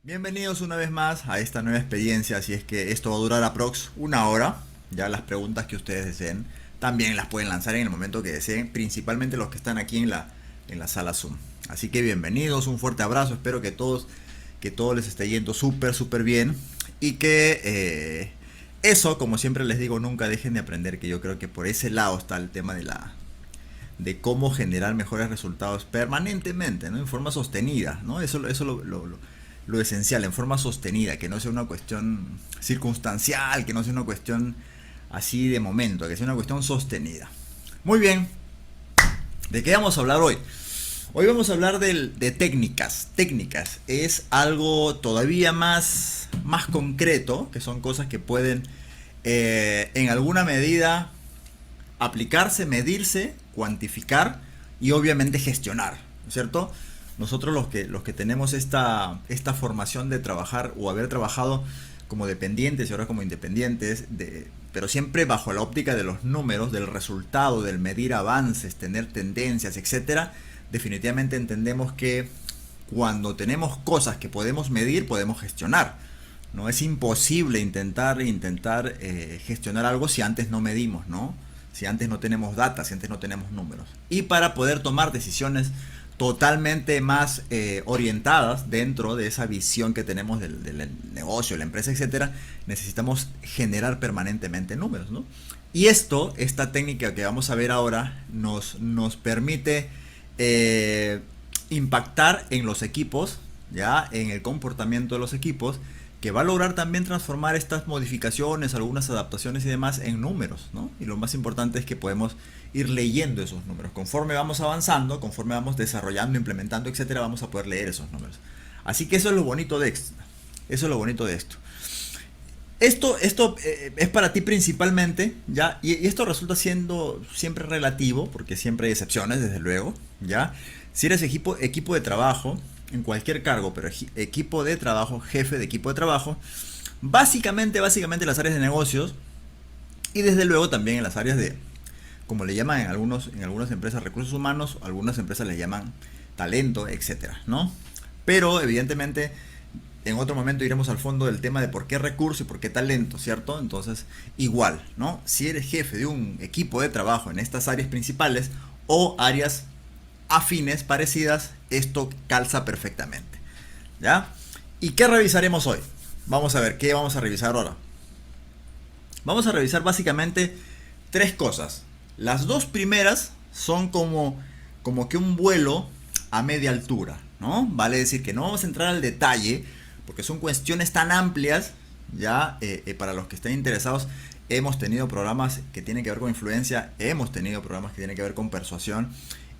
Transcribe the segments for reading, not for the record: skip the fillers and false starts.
Bienvenidos una vez más a esta nueva experiencia, así es que esto va a durar aprox una hora. Ya las preguntas que ustedes deseen también las pueden lanzar en el momento que deseen, principalmente los que están aquí en la sala Zoom. Así que bienvenidos, un fuerte abrazo, espero que todos les esté yendo súper bien y que eso, como siempre les digo, nunca dejen de aprender, que yo creo que por ese lado está el tema de cómo generar mejores resultados permanentemente, ¿no? En forma sostenida, ¿no? Eso lo esencial, en forma sostenida, que no sea una cuestión circunstancial, que no sea una cuestión así de momento, que sea una cuestión sostenida. Muy bien, ¿de qué vamos a hablar hoy? Hoy vamos a hablar de técnicas. Técnicas es algo todavía más concreto, que son cosas que pueden en alguna medida aplicarse, medirse, cuantificar y obviamente gestionar, ¿no es cierto? Nosotros los que tenemos esta formación de trabajar o haber trabajado como dependientes y ahora como independientes, pero siempre bajo la óptica de los números, del resultado, del medir avances, tener tendencias, etcétera, definitivamente entendemos que cuando tenemos cosas que podemos medir, podemos gestionar. No es imposible intentar gestionar algo si antes no medimos, ¿no? Si antes no tenemos data, si antes no tenemos números. Y para poder tomar decisiones totalmente más orientadas dentro de esa visión que tenemos del negocio, la empresa, etcétera, necesitamos generar permanentemente números, ¿no? Y esta técnica que vamos a ver ahora, nos permite impactar en los equipos, ya en el comportamiento de los equipos, que va a lograr también transformar estas modificaciones, algunas adaptaciones y demás en números, ¿no? Y lo más importante es que podemos ir leyendo esos números. Conforme vamos avanzando, conforme vamos desarrollando, implementando, etcétera, vamos a poder leer esos números. Así que eso es lo bonito de esto. Eso es lo bonito de esto. Esto es para ti principalmente, ¿ya? Y esto resulta siendo siempre relativo, porque siempre hay excepciones, desde luego, ¿ya? Si eres equipo de trabajo, en cualquier cargo, pero equipo de trabajo, jefe de equipo de trabajo, básicamente las áreas de negocios y desde luego también en las áreas de, como le llaman en algunas empresas, recursos humanos, algunas empresas le llaman talento, etcétera, ¿no? Pero evidentemente en otro momento iremos al fondo del tema de por qué recurso y por qué talento, ¿cierto? Entonces, igual, ¿no? Si eres jefe de un equipo de trabajo en estas áreas principales o áreas afines, parecidas, esto calza perfectamente, ¿ya? ¿Y qué revisaremos hoy? Vamos a ver, ¿qué vamos a revisar ahora? Vamos a revisar básicamente tres cosas. Las dos primeras son como que un vuelo a media altura, ¿no? Vale decir que no vamos a entrar al detalle, porque son cuestiones tan amplias, ya, para los que estén interesados. Hemos tenido programas que tienen que ver con influencia, hemos tenido programas que tienen que ver con persuasión,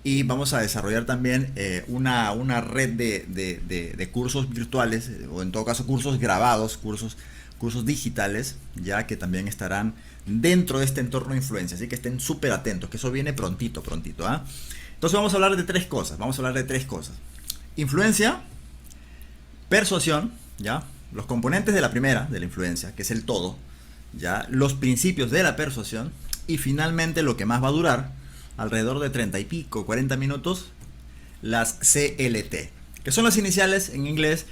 y vamos a desarrollar también una red de cursos virtuales, o en todo caso cursos grabados, cursos digitales, ya que también estarán dentro de este entorno de influencia. Así que estén súper atentos, que eso viene prontito, ¿ah? Entonces vamos a hablar de tres cosas. Influencia, persuasión, ¿ya? Los componentes de la primera, de la influencia, que es el todo, ¿ya? Los principios de la persuasión y finalmente lo que más va a durar, alrededor de 30 y pico, 40 minutos, las CLT, que son las iniciales en inglés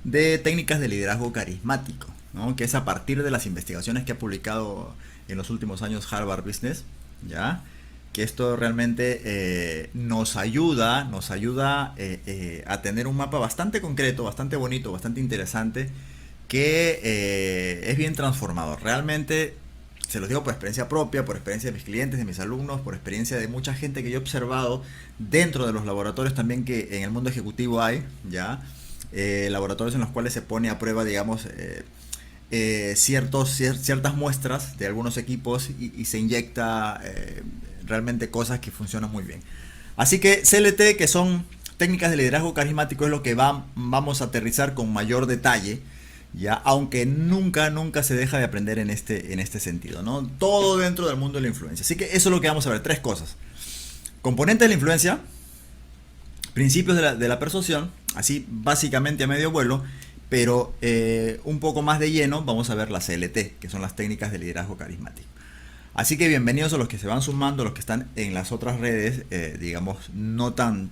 de técnicas de liderazgo carismático, ¿no? Que es a partir de las investigaciones que ha publicado en los últimos años Harvard Business, ¿ya? Que esto realmente nos ayuda a tener un mapa bastante concreto, bastante bonito, bastante interesante, que es bien transformador. Realmente se los digo por experiencia propia, por experiencia de mis clientes, de mis alumnos, por experiencia de mucha gente que yo he observado dentro de los laboratorios también que en el mundo ejecutivo hay, ¿ya? Laboratorios en los cuales se pone a prueba, digamos, ciertas muestras de algunos equipos y se inyecta realmente cosas que funcionan muy bien. Así que CLT, que son técnicas de liderazgo carismático, es lo que vamos a aterrizar con mayor detalle, ya, aunque nunca se deja de aprender en este sentido, ¿no? Todo dentro del mundo de la influencia. Así que eso es lo que vamos a ver, tres cosas: componentes de la influencia, principios de la persuasión, así básicamente a medio vuelo, pero un poco más de lleno vamos a ver las CLT, que son las técnicas de liderazgo carismático. Así que bienvenidos a los que se van sumando, los que están en las otras redes, digamos, no tan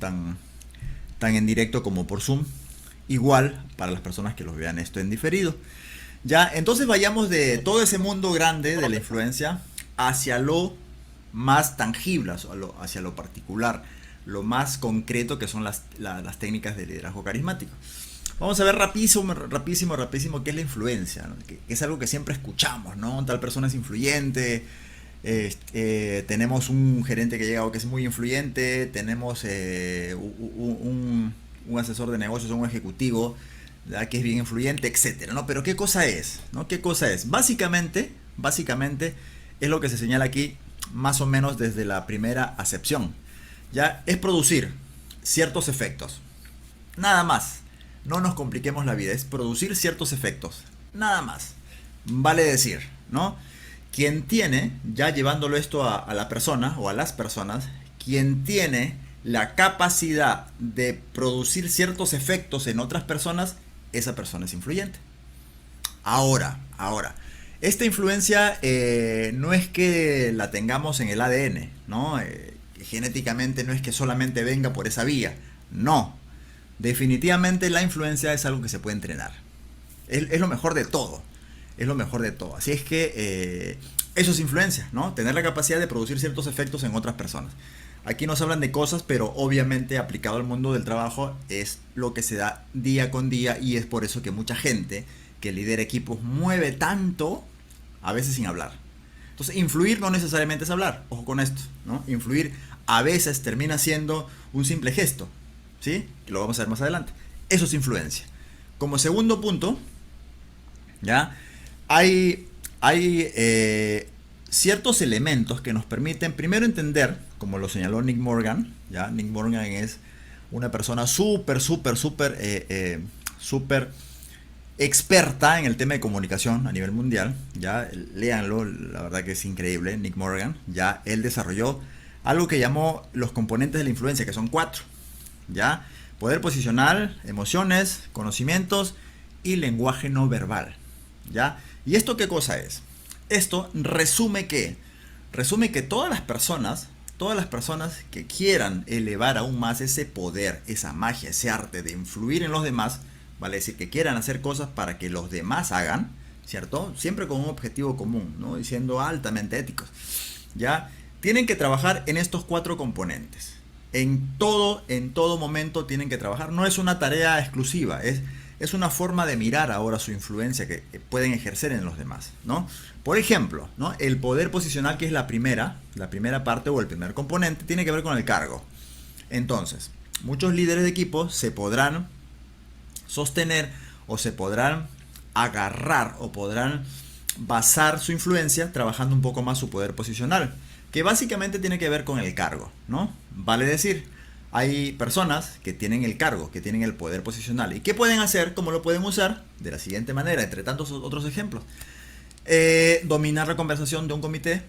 en directo como por Zoom, Igual para las personas que los vean esto en diferido. Ya, entonces vayamos de todo ese mundo grande de la influencia hacia lo más tangible, hacia lo particular, lo más concreto que son las técnicas de liderazgo carismático. Vamos a ver rapidísimo qué es la influencia, ¿no? Que es algo que siempre escuchamos, ¿no? Tal persona es influyente, tenemos un gerente que llega que es muy influyente, tenemos un asesor de negocios, un ejecutivo, ¿verdad? Que es bien influyente, etcétera, ¿no? Pero ¿qué cosa es? ¿No? ¿Qué cosa es? Básicamente es lo que se señala aquí, más o menos desde la primera acepción. Ya es producir ciertos efectos. Nada más. No nos compliquemos la vida, es producir ciertos efectos. Nada más. Vale decir, ¿no? Quien tiene, ya llevándolo esto a la persona o a las personas, quien tiene la capacidad de producir ciertos efectos en otras personas, esa persona es influyente. Ahora, esta influencia no es que la tengamos en el ADN, ¿no? Genéticamente no es que solamente venga por esa vía, no. Definitivamente la influencia es algo que se puede entrenar. Es lo mejor de todo. Es lo mejor de todo. Así es que eso es influencia, ¿no? Tener la capacidad de producir ciertos efectos en otras personas. Aquí nos hablan de cosas, pero obviamente aplicado al mundo del trabajo es lo que se da día con día, y es por eso que mucha gente que lidera equipos mueve tanto, a veces sin hablar. Entonces, influir no necesariamente es hablar. Ojo con esto, ¿no? Influir a veces termina siendo un simple gesto, ¿sí? Que lo vamos a ver más adelante. Eso es influencia. Como segundo punto, ¿ya? Hay ciertos elementos que nos permiten primero entender, como lo señaló Nick Morgan, ¿ya? Nick Morgan es una persona súper experta en el tema de comunicación a nivel mundial, ya, léanlo, la verdad que es increíble. Nick Morgan, ya, él desarrolló algo que llamó los componentes de la influencia, que son 4, ya: poder posicional, emociones, conocimientos y lenguaje no verbal, ya. ¿Y esto qué cosa es? Esto resume que todas las personas que quieran elevar aún más ese poder, esa magia, ese arte de influir en los demás, vale decir que quieran hacer cosas para que los demás hagan, ¿cierto? Siempre con un objetivo común, ¿no? Y siendo altamente éticos, ¿ya? Tienen que trabajar en estos 4 componentes. En todo momento tienen que trabajar. No es una tarea exclusiva, es una forma de mirar ahora su influencia que pueden ejercer en los demás, ¿no? Por ejemplo, ¿no? El poder posicional, que es la primera parte o el primer componente, tiene que ver con el cargo. Entonces, muchos líderes de equipo se podrán sostener o se podrán agarrar o podrán basar su influencia trabajando un poco más su poder posicional, que básicamente tiene que ver con el cargo, ¿no? Vale decir, hay personas que tienen el cargo, que tienen el poder posicional. ¿Y qué pueden hacer? ¿Cómo lo pueden usar? De la siguiente manera, entre tantos otros ejemplos. Dominar la conversación de un comité,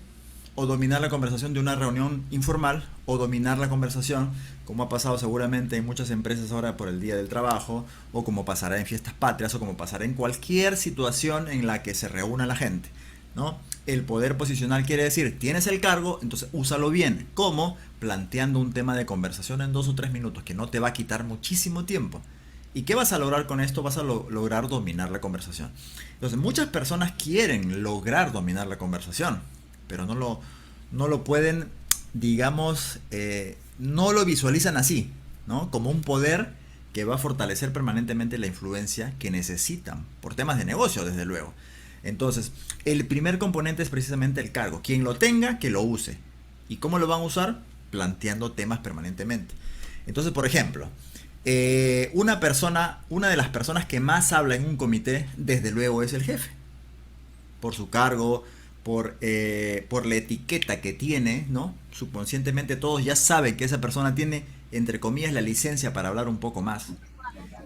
o dominar la conversación de una reunión informal, o dominar la conversación, como ha pasado seguramente en muchas empresas ahora por el Día del Trabajo, o como pasará en fiestas patrias, o como pasará en cualquier situación en la que se reúna la gente, ¿no? El poder posicional quiere decir, tienes el cargo, entonces úsalo bien. ¿Cómo? Planteando un tema de conversación en 2 o 3 minutos que no te va a quitar muchísimo tiempo. ¿Y qué vas a lograr con esto? Vas a lograr dominar la conversación. Entonces, muchas personas quieren lograr dominar la conversación, pero no lo pueden, digamos, no lo visualizan así, ¿no? Como un poder que va a fortalecer permanentemente la influencia que necesitan, por temas de negocio, desde luego. Entonces, el primer componente es precisamente el cargo. Quien lo tenga, que lo use. ¿Y cómo lo van a usar? Planteando temas permanentemente. Entonces, por ejemplo, una de las personas que más habla en un comité, desde luego, es el jefe. Por su cargo, por la etiqueta que tiene, ¿no? Subconscientemente todos ya saben que esa persona tiene, entre comillas, la licencia para hablar un poco más.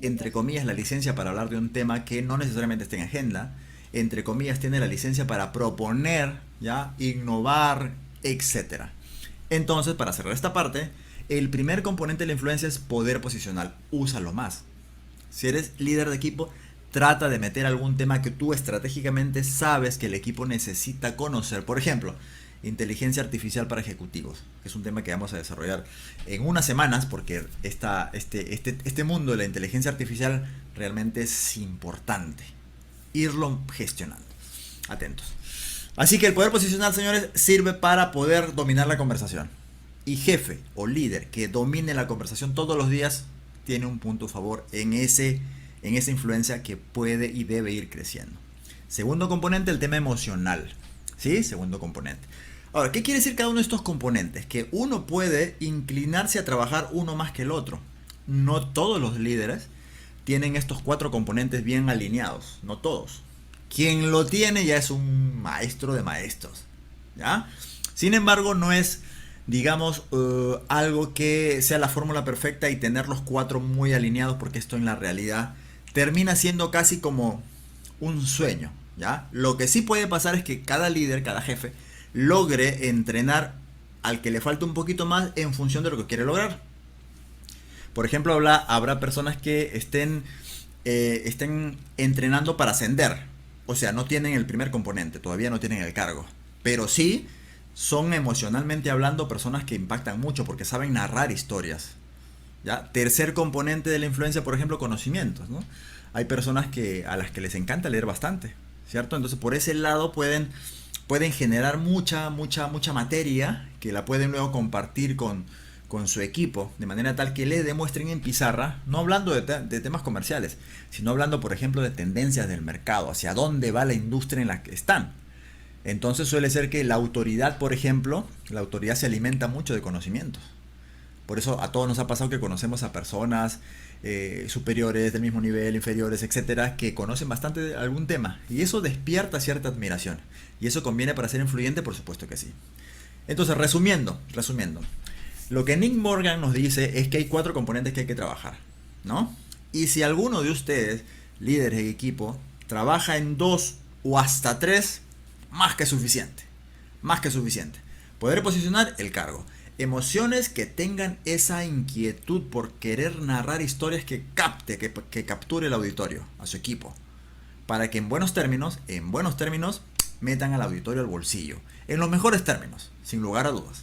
Entre comillas, la licencia para hablar de un tema que no necesariamente está en agenda. Entre comillas, tiene la licencia para proponer, ¿ya? Innovar, etcétera. Entonces, para cerrar esta parte, el primer componente de la influencia es poder posicional. Úsalo más. Si eres líder de equipo, trata de meter algún tema que tú estratégicamente sabes que el equipo necesita conocer. Por ejemplo, inteligencia artificial para ejecutivos, que es un tema que vamos a desarrollar en unas semanas, porque este mundo de la inteligencia artificial realmente es importante irlo gestionando. Atentos. Así que el poder posicional, señores, sirve para poder dominar la conversación. Y jefe o líder que domine la conversación todos los días tiene un punto a favor en esa influencia que puede y debe ir creciendo. Segundo componente, el tema emocional. ¿Sí? Segundo componente. Ahora, ¿qué quiere decir cada uno de estos componentes? Que uno puede inclinarse a trabajar uno más que el otro. No todos los líderes tienen estos 4 componentes bien alineados. No todos. Quien lo tiene ya es un maestro de maestros. ¿Ya? Sin embargo, no es, digamos, algo que sea la fórmula perfecta y tener los 4 muy alineados, porque esto en la realidad termina siendo casi como un sueño. ¿Ya? Lo que sí puede pasar es que cada líder, cada jefe, logre entrenar al que le falta un poquito más en función de lo que quiere lograr. Por ejemplo, habrá personas que estén entrenando para ascender. O sea, no tienen el primer componente, todavía no tienen el cargo. Pero sí son, emocionalmente hablando, personas que impactan mucho porque saben narrar historias. ¿Ya? Tercer componente de la influencia, por ejemplo, conocimientos, ¿no? Hay personas a las que les encanta leer bastante, ¿cierto? Entonces, por ese lado pueden generar mucha materia que la pueden luego compartir con su equipo, de manera tal que le demuestren en pizarra, no hablando de temas comerciales, sino hablando, por ejemplo, de tendencias del mercado, hacia dónde va la industria en la que están. Entonces suele ser que la autoridad, por ejemplo, la autoridad se alimenta mucho de conocimientos. Por eso a todos nos ha pasado que conocemos a personas superiores, del mismo nivel, inferiores, etcétera, que conocen bastante de algún tema. Y eso despierta cierta admiración. ¿Y eso conviene para ser influyente? Por supuesto que sí. Entonces, resumiendo. Lo que Nick Morgan nos dice es que hay 4 componentes que hay que trabajar, ¿no? Y si alguno de ustedes, líderes de equipo, trabaja en 2 o hasta 3, más que suficiente. Más que suficiente. Poder posicionar el cargo. Emociones que tengan esa inquietud por querer narrar historias que capture el auditorio, a su equipo. Para que en buenos términos, metan al auditorio al bolsillo. En los mejores términos, sin lugar a dudas.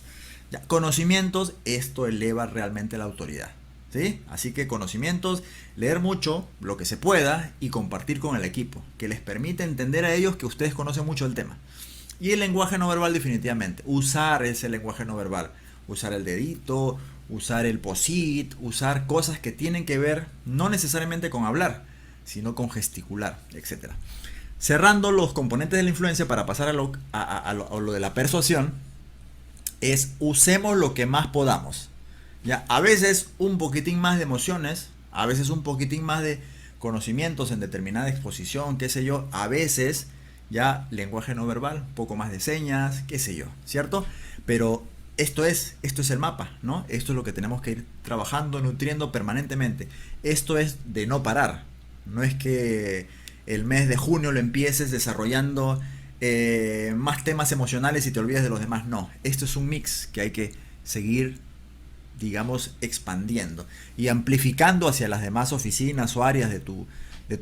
Ya, conocimientos, esto eleva realmente la autoridad. ¿Sí? Así que conocimientos, leer mucho, lo que se pueda, y compartir con el equipo, que les permite entender a ellos que ustedes conocen mucho el tema. Y el lenguaje no verbal, definitivamente. Usar ese lenguaje no verbal. Usar el dedito, usar el posit, usar cosas que tienen que ver no necesariamente con hablar, sino con gesticular, etc. Cerrando los componentes de la influencia para pasar a lo de la persuasión, es usemos lo que más podamos. ¿Ya? A veces un poquitín más de emociones, a veces un poquitín más de conocimientos en determinada exposición, qué sé yo, a veces ya lenguaje no verbal, un poco más de señas, qué sé yo, ¿cierto? Pero esto es el mapa, ¿no? Esto es lo que tenemos que ir trabajando, nutriendo permanentemente. Esto es de no parar. No es que el mes de junio lo empieces desarrollando más temas emocionales y te olvides de los demás. No, esto es un mix que hay que seguir, digamos, expandiendo y amplificando hacia las demás oficinas o áreas de tu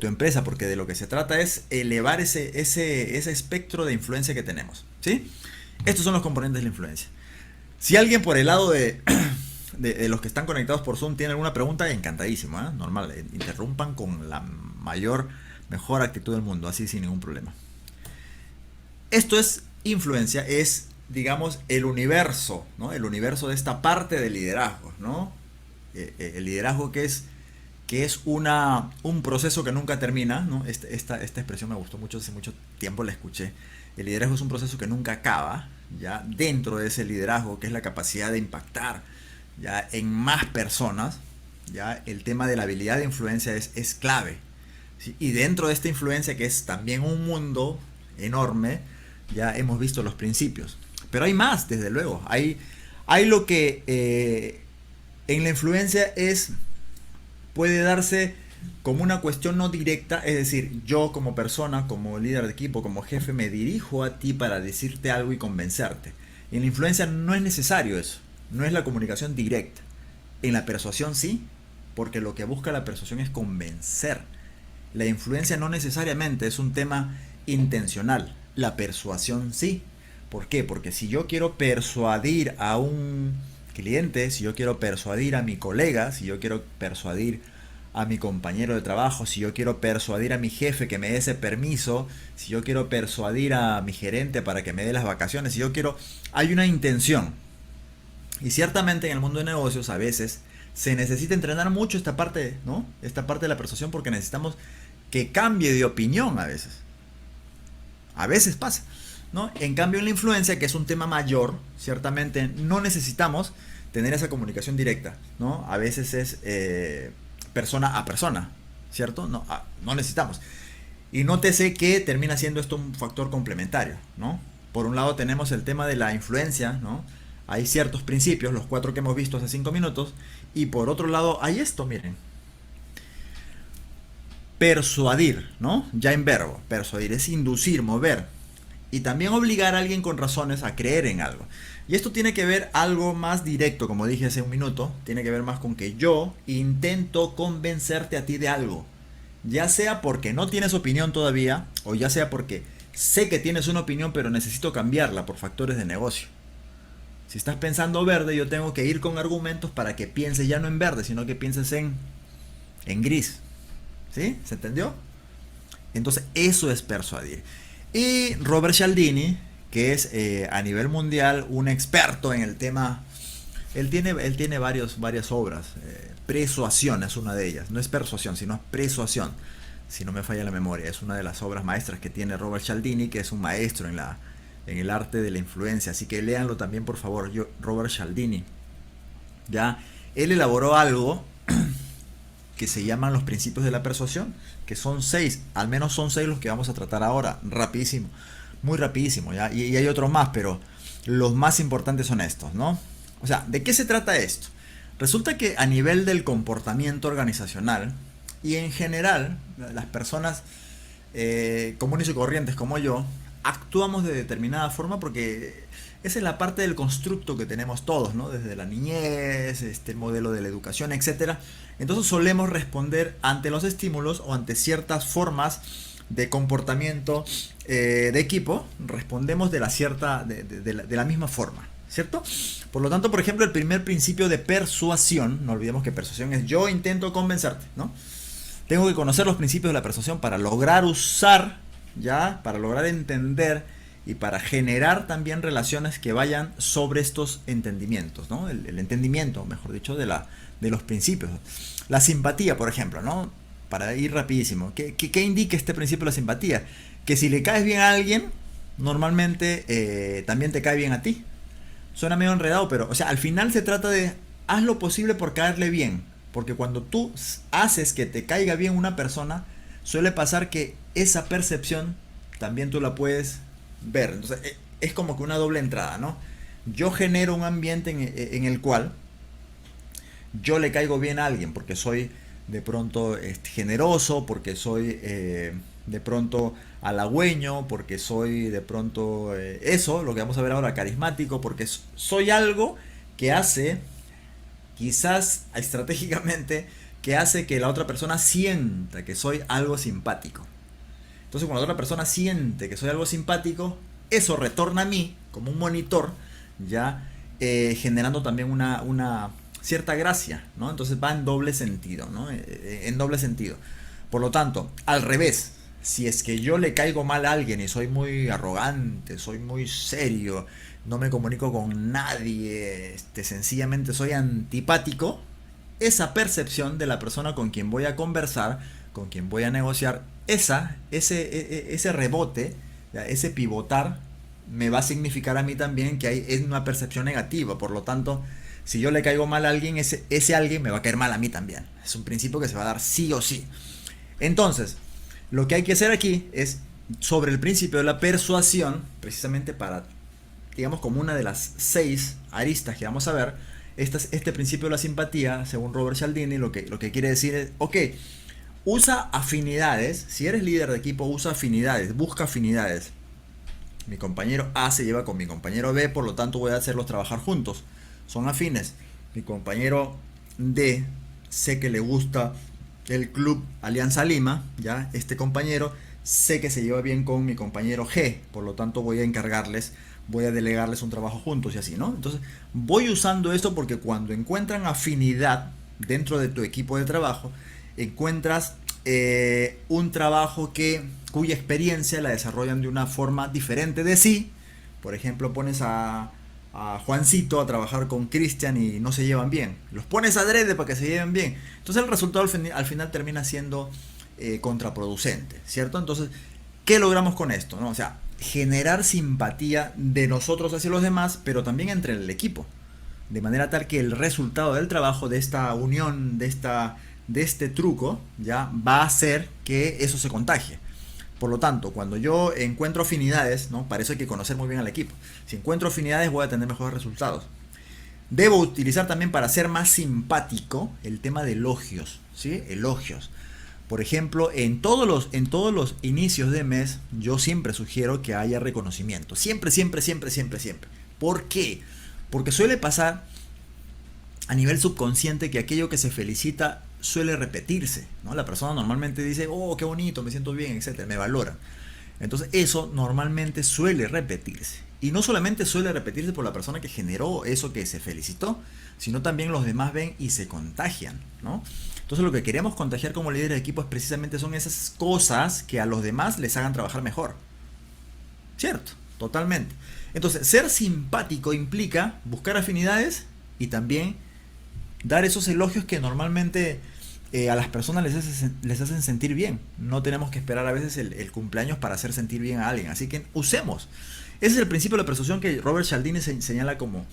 empresa, porque de lo que se trata es elevar ese espectro de influencia que tenemos, ¿sí? Estos son los componentes de la influencia. Si alguien por el lado de los que están conectados por Zoom tiene alguna pregunta, encantadísimo, ¿eh? Normal, interrumpan con la mejor actitud del mundo, así sin ningún problema. Esto es influencia, es, digamos, el universo, ¿no? El universo de esta parte del liderazgo, ¿no? El liderazgo que es un proceso que nunca termina, ¿no? Esta expresión me gustó mucho, hace mucho tiempo la escuché. El liderazgo es un proceso que nunca acaba, ¿ya? Dentro de ese liderazgo, que es la capacidad de impactar, ¿ya? En más personas, ¿ya? El tema de la habilidad de influencia es clave, ¿sí? Y dentro de esta influencia, que es también un mundo enorme, ya hemos visto los principios. Pero hay más, desde luego. Hay lo que en la influencia puede darse como una cuestión no directa, es decir, yo como persona, como líder de equipo, como jefe, me dirijo a ti para decirte algo y convencerte. En la influencia no es necesario eso, no es la comunicación directa. En la persuasión sí, porque lo que busca la persuasión es convencer. La influencia no necesariamente es un tema intencional, la persuasión sí, ¿Por qué? Porque si yo quiero persuadir a un cliente, si yo quiero persuadir a mi colega, si yo quiero persuadir a mi compañero de trabajo, si yo quiero persuadir a mi jefe que me dé ese permiso, si yo quiero persuadir a mi gerente para que me dé las vacaciones, si yo quiero, hay una intención. Y ciertamente en el mundo de negocios a veces se necesita entrenar mucho esta parte, ¿no? Esta parte de la persuasión porque necesitamos que cambie de opinión a veces. A veces pasa, ¿no? En cambio en la influencia, que es un tema mayor, ciertamente no necesitamos tener esa comunicación directa, ¿no? A veces es persona a persona, ¿cierto? No, no necesitamos. Y nótese que termina siendo esto un factor complementario, ¿no? Por un lado tenemos el tema de la influencia, ¿no? Hay ciertos principios, los 4 que hemos visto hace 5 minutos, y por otro lado hay esto, miren. Persuadir, ¿no? Ya en verbo. Persuadir es inducir, mover. Y también obligar a alguien con razones a creer en algo. Y esto tiene que ver algo más directo, como dije hace un minuto. Tiene que ver más con que yo intento convencerte a ti de algo. Ya sea porque no tienes opinión todavía, o ya sea porque sé que tienes una opinión pero necesito cambiarla por factores de negocio. Si estás pensando verde, yo tengo que ir con argumentos para que pienses ya no en verde, sino que pienses en gris. ¿Sí? ¿Se entendió? Entonces eso es persuadir. Y Robert Cialdini, que es a nivel mundial un experto en el tema, él tiene varias obras. Persuasión es una de ellas. No es persuasión, sino es persuasión. Si no me falla la memoria, es una de las obras maestras que tiene Robert Cialdini, que es un maestro en el arte de la influencia. Así que léanlo también, por favor. Robert Cialdini. Ya, él elaboró algo que se llaman los principios de la persuasión, que son 6, al menos son 6 los que vamos a tratar ahora, rapidísimo, muy rapidísimo, ¿ya? Y hay otros más, pero los más importantes son estos, ¿no? O sea, ¿de qué se trata esto? Resulta que a nivel del comportamiento organizacional, y en general, las personas comunes y corrientes como yo, actuamos de determinada forma porque esa es la parte del constructo que tenemos todos, ¿no? Desde la niñez, el modelo de la educación, etcétera. Entonces solemos responder ante los estímulos o ante ciertas formas de comportamiento de equipo, respondemos de la misma forma, ¿cierto? Por lo tanto, por ejemplo, el primer principio de persuasión, no olvidemos que persuasión es yo intento convencerte, ¿no? Tengo que conocer los principios de la persuasión para lograr usar, ya, para lograr entender y para generar también relaciones que vayan sobre estos entendimientos, ¿no? El entendimiento, mejor dicho, de los principios. La simpatía, por ejemplo, ¿no? Para ir rapidísimo. ¿Qué indica este principio de la simpatía? Que si le caes bien a alguien, normalmente también te cae bien a ti. Suena medio enredado, pero, o sea, al final se trata de haz lo posible por caerle bien. Porque cuando tú haces que te caiga bien una persona, suele pasar que esa percepción también tú la puedes ver. Entonces es como que una doble entrada, ¿no? Yo genero un ambiente en el cual yo le caigo bien a alguien porque soy de pronto generoso, porque soy de pronto halagüeño, porque soy de pronto eso, lo que vamos a ver ahora, carismático, porque soy algo que hace, quizás estratégicamente, que hace que la otra persona sienta que soy algo simpático. Entonces cuando la otra persona siente que soy algo simpático, eso retorna a mí como un monitor, ya generando también una cierta gracia, ¿no? Entonces va en doble sentido, ¿no? En doble sentido. Por lo tanto, al revés, si es que yo le caigo mal a alguien y soy muy arrogante, soy muy serio, no me comunico con nadie, sencillamente soy antipático, esa percepción de la persona con quien voy a conversar, con quien voy a negociar, ese rebote, ese pivotar, me va a significar a mí también que es una percepción negativa. Por lo tanto, si yo le caigo mal a alguien, ese alguien me va a caer mal a mí también. Es un principio que se va a dar sí o sí. Entonces, lo que hay que hacer aquí es sobre el principio de la persuasión, precisamente para, digamos, como una de las 6 aristas que vamos a ver, este principio de la simpatía, según Robert Cialdini, lo que quiere decir es, ok, usa afinidades. Si eres líder de equipo, usa afinidades, busca afinidades. Mi compañero A se lleva con mi compañero B, por lo tanto voy a hacerlos trabajar juntos. Son afines. Mi compañero D, sé que le gusta el club Alianza Lima, ya, este compañero sé que se lleva bien con mi compañero G, por lo tanto voy a encargarles voy a delegarles un trabajo juntos y así, ¿no? Entonces, voy usando esto porque cuando encuentran afinidad dentro de tu equipo de trabajo, encuentras un trabajo cuya experiencia la desarrollan de una forma diferente de sí. Por ejemplo, pones a Juancito a trabajar con Cristian y no se llevan bien. Los pones adrede para que se lleven bien. Entonces el resultado al final termina siendo contraproducente, ¿cierto? Entonces, ¿qué logramos con esto? ¿No? O sea, generar simpatía de nosotros hacia los demás, pero también entre el equipo. De manera tal que el resultado del trabajo, de esta unión, de este truco, ya va a hacer que eso se contagie. Por lo tanto, cuando yo encuentro afinidades, ¿no? Para eso hay que conocer muy bien al equipo. Si encuentro afinidades, voy a tener mejores resultados. Debo utilizar también, para ser más simpático, el tema de elogios, ¿sí? Elogios. Por ejemplo, en todos los inicios de mes, yo siempre sugiero que haya reconocimiento. Siempre, siempre, siempre, siempre, siempre. ¿Por qué? Porque suele pasar a nivel subconsciente que aquello que se felicita suele repetirse, ¿no? La persona normalmente dice, oh, qué bonito, me siento bien, etcétera, me valora. Entonces eso normalmente suele repetirse. Y no solamente suele repetirse por la persona que generó eso que se felicitó, sino también los demás ven y se contagian, ¿no? Entonces lo que queremos contagiar como líderes de equipo es precisamente son esas cosas que a los demás les hagan trabajar mejor. ¿Cierto? Totalmente. Entonces, ser simpático implica buscar afinidades y también dar esos elogios que normalmente a las personas les hacen sentir bien. No tenemos que esperar a veces el cumpleaños para hacer sentir bien a alguien. Así que usemos. Ese es el principio de la persuasión que Robert Cialdini señala como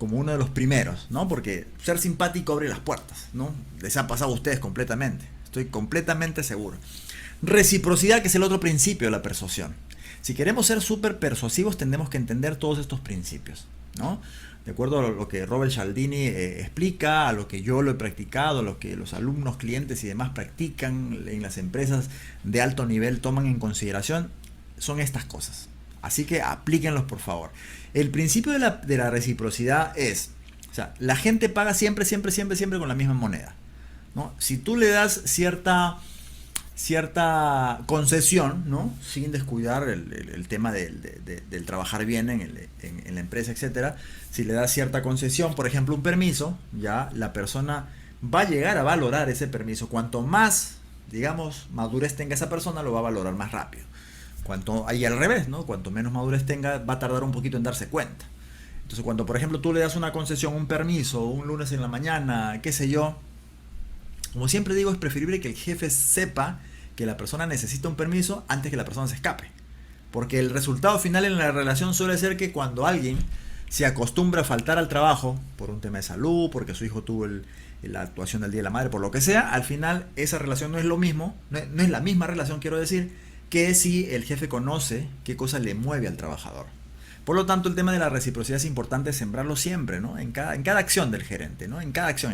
uno de los primeros, ¿no? Porque ser simpático abre las puertas, ¿no? Les ha pasado a ustedes completamente. Estoy completamente seguro. Reciprocidad, que es el otro principio de la persuasión. Si queremos ser súper persuasivos, tendremos que entender todos estos principios, ¿no? De acuerdo a lo que Robert Cialdini explica, a lo que yo lo he practicado, a lo que los alumnos, clientes y demás practican en las empresas de alto nivel, toman en consideración, son estas cosas. Así que aplíquenlos, por favor. El principio de la reciprocidad es, o sea, la gente paga siempre, siempre, siempre, siempre con la misma moneda, ¿no? Si tú le das cierta concesión, ¿no? Sin descuidar el tema del trabajar bien en la empresa, etcétera. Si le das cierta concesión, por ejemplo un permiso, ya la persona va a llegar a valorar ese permiso. Cuanto más, digamos, madurez tenga esa persona, lo va a valorar más rápido. Y al revés, ¿no? Cuanto menos madurez tenga, va a tardar un poquito en darse cuenta. Entonces, cuando por ejemplo tú le das una concesión, un permiso, un lunes en la mañana, qué sé yo, como siempre digo, es preferible que el jefe sepa que la persona necesita un permiso antes que la persona se escape. Porque el resultado final en la relación suele ser que cuando alguien se acostumbra a faltar al trabajo por un tema de salud, porque su hijo tuvo la actuación del Día de la Madre, por lo que sea, al final esa relación no es lo mismo, no es la misma relación, quiero decir, que si el jefe conoce qué cosa le mueve al trabajador. Por lo tanto, el tema de la reciprocidad es importante sembrarlo siempre, ¿no? En cada acción del gerente, ¿no? En cada acción,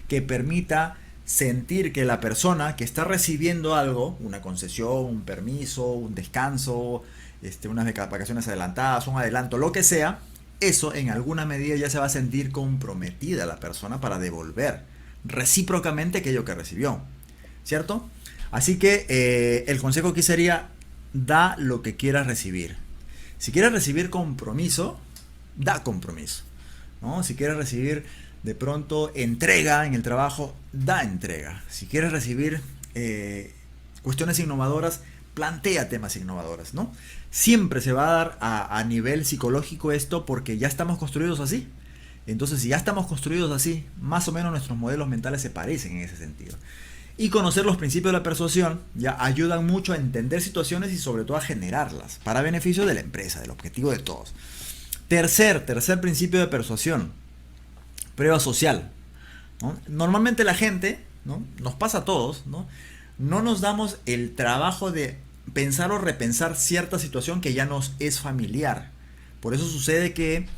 que permita sentir que la persona que está recibiendo algo, una concesión, un permiso, un descanso, unas vacaciones adelantadas, un adelanto, lo que sea, eso en alguna medida ya se va a sentir comprometida la persona para devolver recíprocamente aquello que recibió, ¿cierto? Así que el consejo aquí sería, da lo que quieras recibir. Si quieres recibir compromiso, da compromiso, ¿no? Si quieres recibir de pronto entrega en el trabajo, da entrega. Si quieres recibir cuestiones innovadoras, plantea temas innovadores, ¿no? Siempre se va a dar a nivel psicológico esto porque ya estamos construidos así. Entonces, si ya estamos construidos así, más o menos nuestros modelos mentales se parecen en ese sentido. Y conocer los principios de la persuasión ya ayudan mucho a entender situaciones y sobre todo a generarlas para beneficio de la empresa, del objetivo de todos. Tercer principio de persuasión, prueba social, ¿no? Normalmente la gente, ¿no? Nos pasa a todos, ¿no? No nos damos el trabajo de pensar o repensar cierta situación que ya nos es familiar. Por eso sucede que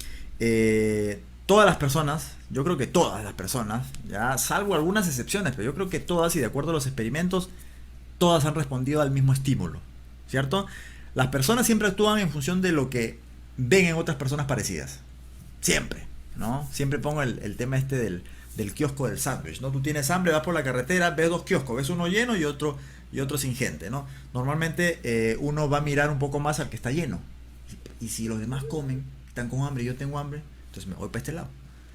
todas las personas, yo creo que todas las personas, ya salvo algunas excepciones, pero yo creo que todas, y de acuerdo a los experimentos, todas han respondido al mismo estímulo, ¿cierto? Las personas siempre actúan en función de lo que ven en otras personas parecidas. Siempre, ¿no? Siempre pongo el tema del kiosco del sándwich, ¿no? Tú tienes hambre, vas por la carretera, ves dos kioscos, ves uno lleno y otro sin gente, ¿no? Normalmente uno va a mirar un poco más al que está lleno. y si los demás comen, están con hambre y yo tengo hambre, entonces me voy para este lado.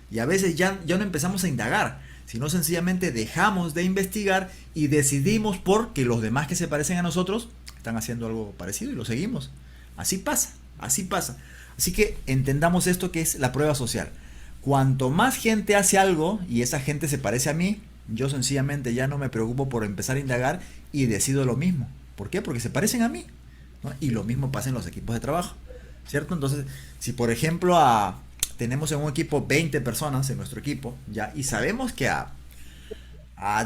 Y a veces ya no empezamos a indagar, sino sencillamente dejamos de investigar y decidimos porque los demás que se parecen a nosotros están haciendo algo parecido y lo seguimos. Así pasa, así pasa. Así que entendamos esto que es la prueba social. Cuanto más gente hace algo y esa gente se parece a mí, yo sencillamente ya no me preocupo por empezar a indagar y decido lo mismo. ¿Por qué? Porque se parecen a mí, ¿no? Y lo mismo pasa en los equipos de trabajo, ¿cierto? Entonces, si por ejemplo tenemos en un equipo 20 personas en nuestro equipo, ya, y sabemos que a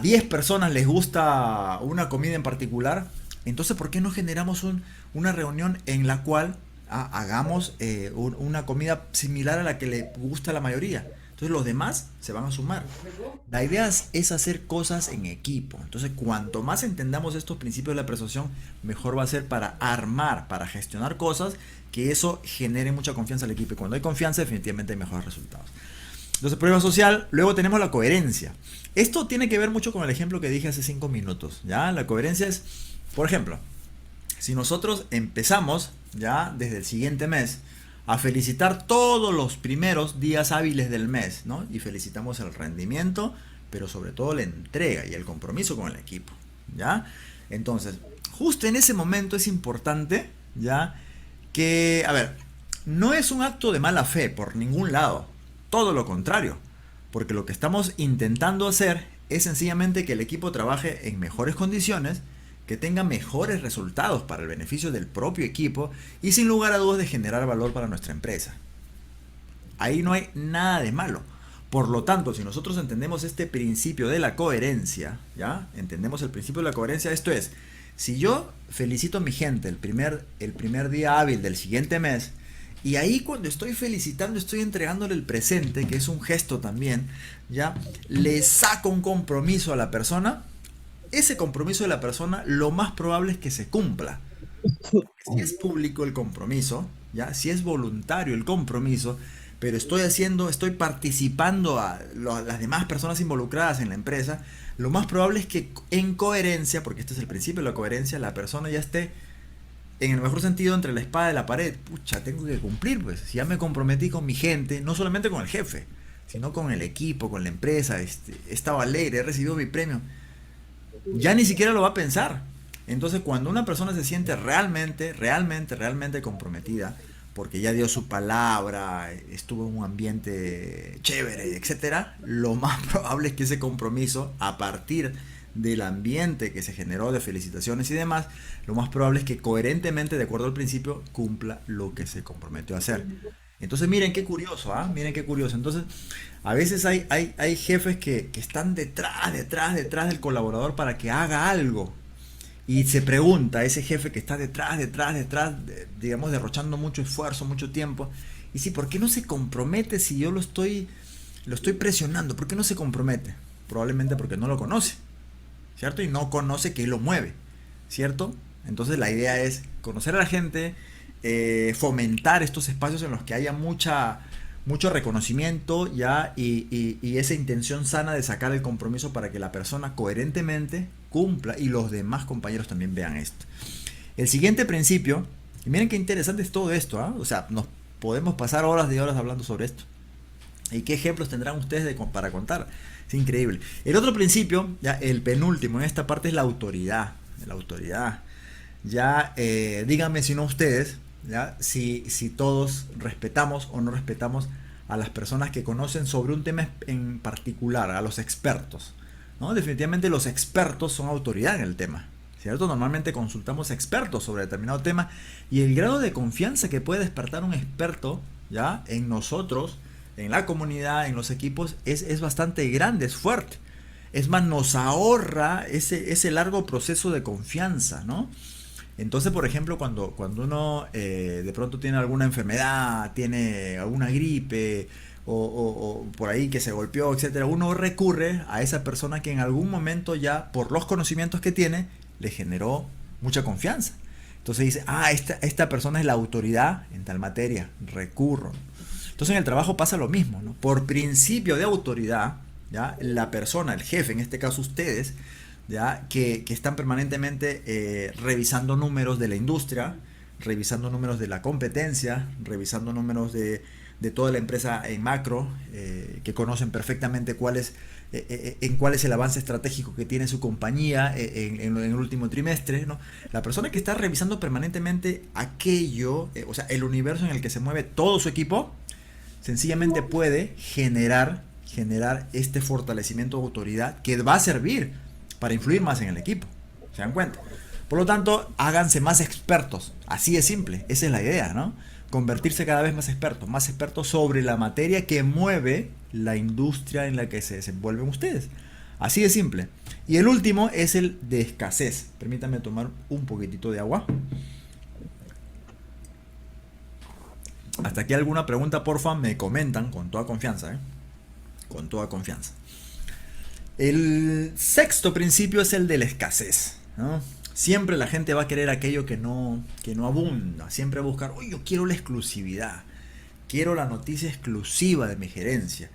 10 personas les gusta una comida en particular, entonces ¿por qué no generamos una reunión en la cual hagamos una comida similar a la que le gusta a la mayoría? Entonces los demás se van a sumar. La idea es hacer cosas en equipo. Entonces cuanto más entendamos estos principios de la persuasión, mejor va a ser para armar, para gestionar cosas, que eso genere mucha confianza al equipo. Y cuando hay confianza, definitivamente hay mejores resultados. Entonces, prueba social. Luego tenemos la coherencia. Esto tiene que ver mucho con el ejemplo que dije hace 5 minutos. ¿Ya? La coherencia es, por ejemplo, si nosotros empezamos ya desde el siguiente mes a felicitar todos los primeros días hábiles del mes, ¿no? Y felicitamos el rendimiento, pero sobre todo la entrega y el compromiso con el equipo, ¿ya? Entonces, justo en ese momento es importante, ¿ya? Que, a ver, no es un acto de mala fe por ningún lado, todo lo contrario, porque lo que estamos intentando hacer es sencillamente que el equipo trabaje en mejores condiciones, que tenga mejores resultados para el beneficio del propio equipo y sin lugar a dudas de generar valor para nuestra empresa. Ahí no hay nada de malo. Por lo tanto, si nosotros entendemos este principio de la coherencia, ¿ya? Entendemos el principio de la coherencia, esto es, si yo felicito a mi gente el primer día hábil del siguiente mes, y ahí cuando estoy felicitando, estoy entregándole el presente, que es un gesto también, ¿ya? Le saco un compromiso a la persona. Ese compromiso de la persona, lo más probable es que se cumpla. Si es público el compromiso, ¿ya? Si es voluntario el compromiso, pero estoy participando a las demás personas involucradas en la empresa, lo más probable es que en coherencia, porque este es el principio de la coherencia, la persona ya esté en el mejor sentido entre la espada y la pared. Pucha, tengo que cumplir, pues. Si ya me comprometí con mi gente, no solamente con el jefe, sino con el equipo, con la empresa, estaba alegre, he recibido mi premio, ya ni siquiera lo va a pensar. Entonces, cuando una persona se siente realmente comprometida, porque ya dio su palabra, estuvo en un ambiente chévere, etcétera, lo más probable es que ese compromiso, a partir del ambiente que se generó de felicitaciones y demás, lo más probable es que coherentemente, de acuerdo al principio, cumpla lo que se comprometió a hacer. Entonces miren qué curioso, ¿ah? Miren qué curioso. Entonces, a veces hay jefes que están detrás del colaborador para que haga algo. Y se pregunta a ese jefe que está detrás, digamos, derrochando mucho esfuerzo, mucho tiempo. Y sí, ¿por qué no se compromete si yo lo estoy presionando? ¿Por qué no se compromete? Probablemente porque no lo conoce, ¿cierto? Y no conoce qué lo mueve, ¿cierto? Entonces la idea es conocer a la gente, fomentar estos espacios en los que haya mucho reconocimiento ya y esa intención sana de sacar el compromiso para que la persona coherentemente cumpla y los demás compañeros también vean esto. El siguiente principio, y miren qué interesante es todo esto, ¿ah? O sea, nos podemos pasar horas y horas hablando sobre esto. ¿Y qué ejemplos tendrán ustedes para contar? Es increíble. El otro principio, ya el penúltimo en esta parte, es la autoridad. La autoridad. Ya, díganme si no ustedes, ¿ya? Si todos respetamos o no respetamos a las personas que conocen sobre un tema en particular, a los expertos, ¿no? Definitivamente los expertos son autoridad en el tema, ¿cierto? Normalmente consultamos expertos sobre determinado tema y el grado de confianza que puede despertar un experto, ¿ya? En nosotros, en la comunidad, en los equipos, es bastante grande, es fuerte. Es más, nos ahorra ese largo proceso de confianza, ¿no? Entonces, por ejemplo, cuando uno de pronto tiene alguna enfermedad, tiene alguna gripe o por ahí que se golpeó, etcétera, uno recurre a esa persona que en algún momento ya, por los conocimientos que tiene, le generó mucha confianza. Entonces dice, esta persona es la autoridad en tal materia, recurro. Entonces en el trabajo pasa lo mismo, ¿no? Por principio de autoridad, ¿ya? La persona, el jefe, en este caso ustedes, ¿ya? Que están permanentemente revisando números de la industria, revisando números de la competencia, revisando números de toda la empresa en macro, que conocen perfectamente en cuál es el avance estratégico que tiene su compañía en el último trimestre, ¿no? La persona que está revisando permanentemente aquello, o sea, el universo en el que se mueve todo su equipo, sencillamente puede generar este fortalecimiento de autoridad que va a servir para influir más en el equipo. ¿Se dan cuenta? Por lo tanto, háganse más expertos. Así de simple. Esa es la idea, ¿no? Convertirse cada vez más expertos sobre la materia que mueve la industria en la que se desenvuelven ustedes. Así de simple. Y el último es el de escasez. Permítanme tomar un poquitito de agua. Hasta aquí alguna pregunta, porfa, me comentan con toda confianza, ¿eh? Con toda confianza. El sexto principio es el de la escasez, ¿no? Siempre la gente va a querer aquello que no abunda. Siempre va a buscar, oye, yo quiero la exclusividad. Quiero la noticia exclusiva de mi gerencia.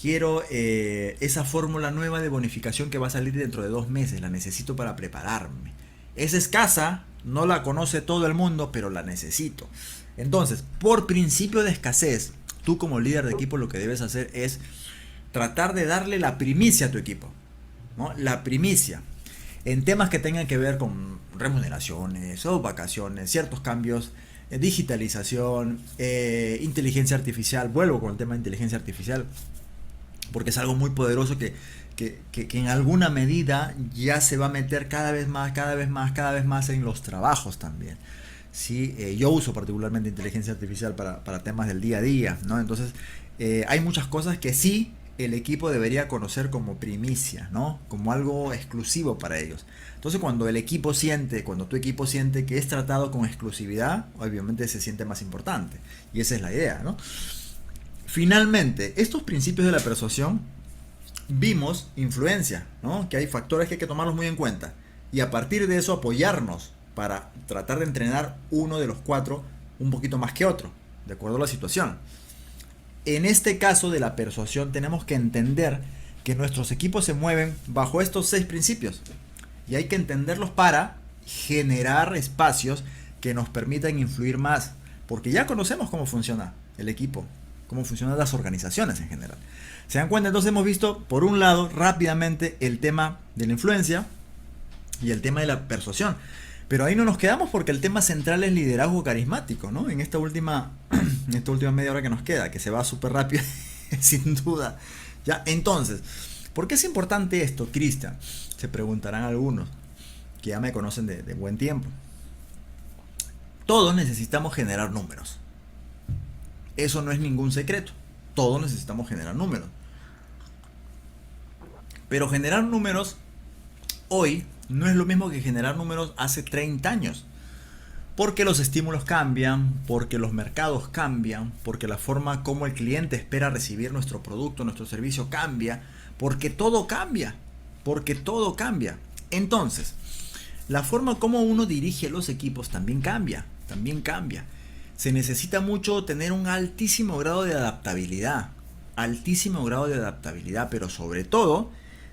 Quiero esa fórmula nueva de bonificación que va a salir dentro de 2 meses. La necesito para prepararme. Es escasa, no la conoce todo el mundo, pero la necesito. Entonces, por principio de escasez, tú como líder de equipo lo que debes hacer es tratar de darle la primicia a tu equipo, ¿no? La primicia. En temas que tengan que ver con remuneraciones o vacaciones, ciertos cambios, digitalización, inteligencia artificial. Vuelvo con el tema de inteligencia artificial, porque es algo muy poderoso que en alguna medida ya se va a meter cada vez más en los trabajos también. Sí, yo uso particularmente inteligencia artificial para temas del día a día, ¿no? Entonces, hay muchas cosas que sí el equipo debería conocer como primicia, ¿no? Como algo exclusivo para ellos. Entonces, cuando tu equipo siente que es tratado con exclusividad, obviamente se siente más importante. Y esa es la idea, ¿no? Finalmente, estos principios de la persuasión, vimos influencia, ¿no? Que hay factores que hay que tomarlos muy en cuenta. Y a partir de eso apoyarnos para tratar de entrenar uno de los 4 un poquito más que otro, de acuerdo a la situación. En este caso de la persuasión tenemos que entender que nuestros equipos se mueven bajo estos 6 principios y hay que entenderlos para generar espacios que nos permitan influir más, porque ya conocemos cómo funciona el equipo, cómo funcionan las organizaciones en general. ¿Se dan cuenta? Entonces hemos visto, por un lado, rápidamente el tema de la influencia y el tema de la persuasión. Pero ahí no nos quedamos porque el tema central es liderazgo carismático, ¿no? En esta última media hora que nos queda, que se va súper rápido, sin duda. Ya, entonces, ¿por qué es importante esto, Cristian? Se preguntarán algunos, que ya me conocen de buen tiempo. Todos necesitamos generar números. Eso no es ningún secreto. Todos necesitamos generar números. Pero generar números hoy no es lo mismo que generar números hace 30 años. Porque los estímulos cambian, porque los mercados cambian, porque la forma como el cliente espera recibir nuestro producto, nuestro servicio cambia, porque todo cambia. Entonces, la forma como uno dirige los equipos también cambia. Se necesita mucho tener un altísimo grado de adaptabilidad, pero sobre todo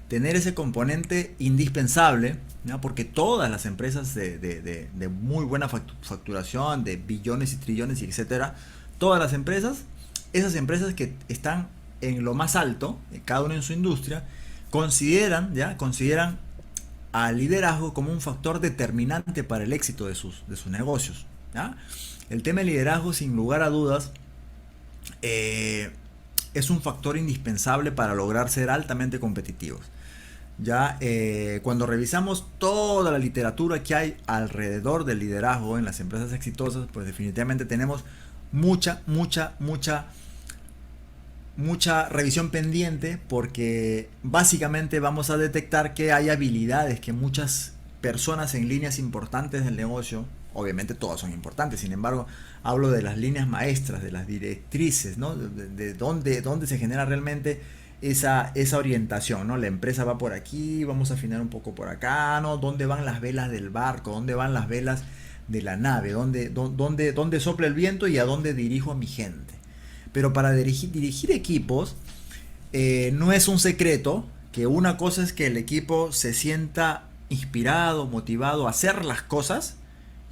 tener ese componente indispensable, ¿no? Porque todas las empresas de muy buena facturación, de billones y trillones, y etcétera, todas las empresas, esas empresas que están en lo más alto, cada uno en su industria, consideran al liderazgo como un factor determinante para el éxito de sus negocios, ¿ya? El tema de liderazgo, sin lugar a dudas, es un factor indispensable para lograr ser altamente competitivos. Ya cuando revisamos toda la literatura que hay alrededor del liderazgo en las empresas exitosas, pues definitivamente tenemos mucha revisión pendiente, porque básicamente vamos a detectar que hay habilidades que muchas personas en líneas importantes del negocio, obviamente todas son importantes, sin embargo hablo de las líneas maestras, de las directrices, ¿no? de dónde se genera realmente esa orientación, ¿no? La empresa va por aquí, vamos a afinar un poco por acá, ¿no? ¿Dónde van las velas del barco? ¿Dónde van las velas de la nave? ¿Dónde sopla el viento y a dónde dirijo a mi gente? Pero para dirigir equipos, no es un secreto que una cosa es que el equipo se sienta inspirado, motivado a hacer las cosas,